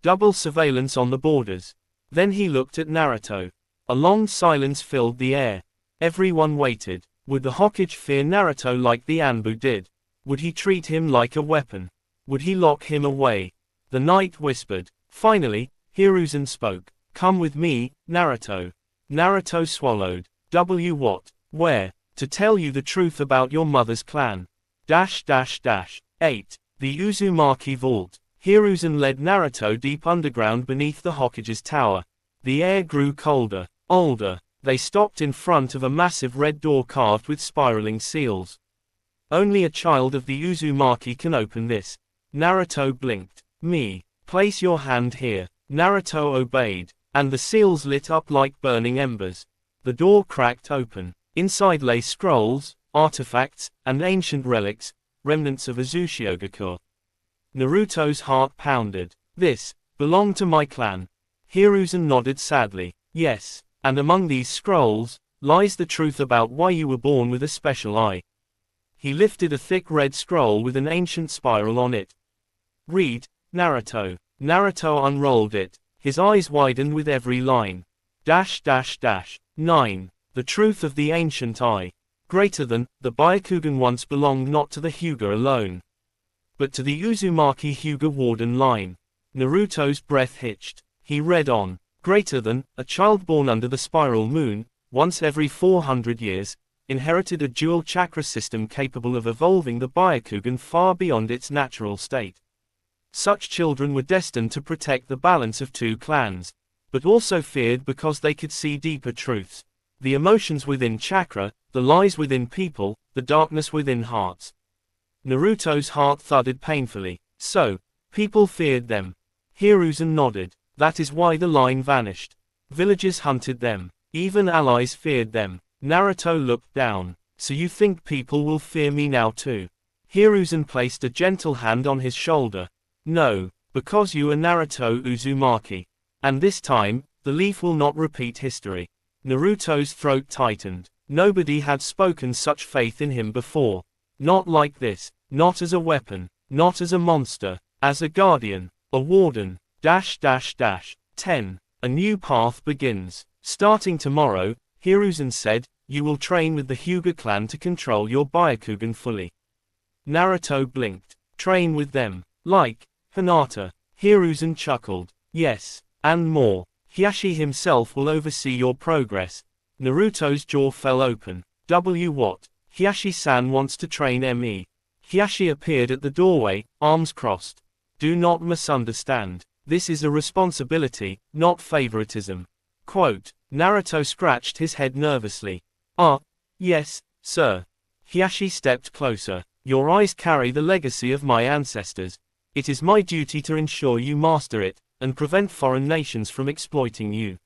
Double surveillance on the borders. Then he looked at Naruto. A long silence filled the air. Everyone waited. Would the Hokage fear Naruto like the Anbu did? Would he treat him like a weapon? Would he lock him away? The knight whispered. Finally, Hiruzen spoke. Come with me, Naruto. Naruto swallowed. What? Where? To tell you the truth about your mother's clan. 8. The Uzumaki Vault. Hiruzen led Naruto deep underground beneath the Hokage's tower. The air grew colder, older. They stopped in front of a massive red door carved with spiraling seals. Only a child of the Uzumaki can open this. Naruto blinked. Me. Place your hand here. Naruto obeyed, and the seals lit up like burning embers. The door cracked open. Inside lay scrolls, artifacts, and ancient relics, remnants of Uzushiogakure. Naruto's heart pounded. This belonged to my clan. Hiruzen nodded sadly. Yes, and among these scrolls lies the truth about why you were born with a special eye. He lifted a thick red scroll with an ancient spiral on it. Read, Naruto. Naruto unrolled it. His eyes widened with every line. 9. The truth of the ancient eye. Greater than, the Byakugan once belonged not to the Hyuga alone, but to the Uzumaki Hyuga warden line. Naruto's breath hitched. He read on. Greater than, a child born under the spiral moon, once every 400 years, inherited a dual chakra system capable of evolving the Byakugan far beyond its natural state. Such children were destined to protect the balance of two clans, but also feared because they could see deeper truths. The emotions within chakra, the lies within people, the darkness within hearts. Naruto's heart thudded painfully. So, people feared them. Hiruzen nodded. That is why the line vanished. Villages hunted them. Even allies feared them. Naruto looked down. So you think people will fear me now too? Hiruzen placed a gentle hand on his shoulder. No, because you are Naruto Uzumaki. And this time, the leaf will not repeat history. Naruto's throat tightened. Nobody had spoken such faith in him before. Not like this. Not as a weapon. Not as a monster. As a guardian. A warden. 10. A new path begins. Starting tomorrow, Hiruzen said, you will train with the Hyuga clan to control your Byakugan fully. Naruto blinked. Train with them. Like Hinata. Hiruzen chuckled. Yes, and more. Hiashi himself will oversee your progress. Naruto's jaw fell open. What? Hiashi-san wants to train me. Hiashi appeared at the doorway, arms crossed. Do not misunderstand. This is a responsibility, not favoritism. Quote, Naruto scratched his head nervously. Yes, sir. Hiashi stepped closer. Your eyes carry the legacy of my ancestors. It is my duty to ensure you master it, and prevent foreign nations from exploiting you.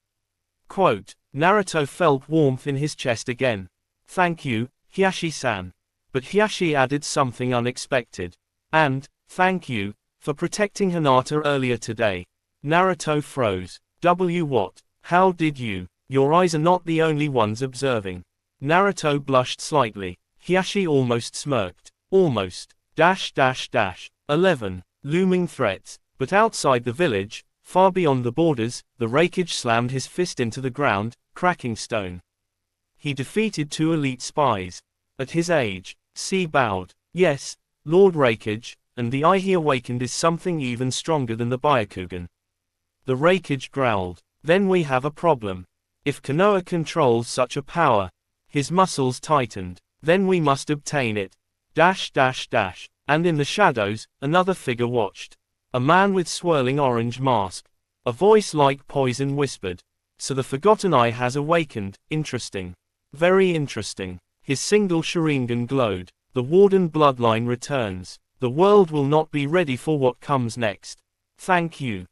Quote, Naruto felt warmth in his chest again. Thank you, Hiashi-san. But Hiashi added something unexpected. And, thank you, for protecting Hinata earlier today. Naruto froze. What? How did you? Your eyes are not the only ones observing. Naruto blushed slightly. Hiashi almost smirked. Almost. 11. Looming threats. But outside the village, Far beyond the borders, the Raikage slammed his fist into the ground, cracking stone. He defeated 2 elite spies. At his age, C bowed. Yes, Lord Raikage, and the eye he awakened is something even stronger than the Byakugan. The Raikage growled. Then we have a problem. If Konoha controls such a power, his muscles tightened. Then we must obtain it. And in the shadows, another figure watched. A man with swirling orange mask. A voice like poison whispered. So the Forgotten Eye has awakened. Interesting. Very interesting. His single Sharingan glowed. The Warden bloodline returns. The world will not be ready for what comes next. Thank you.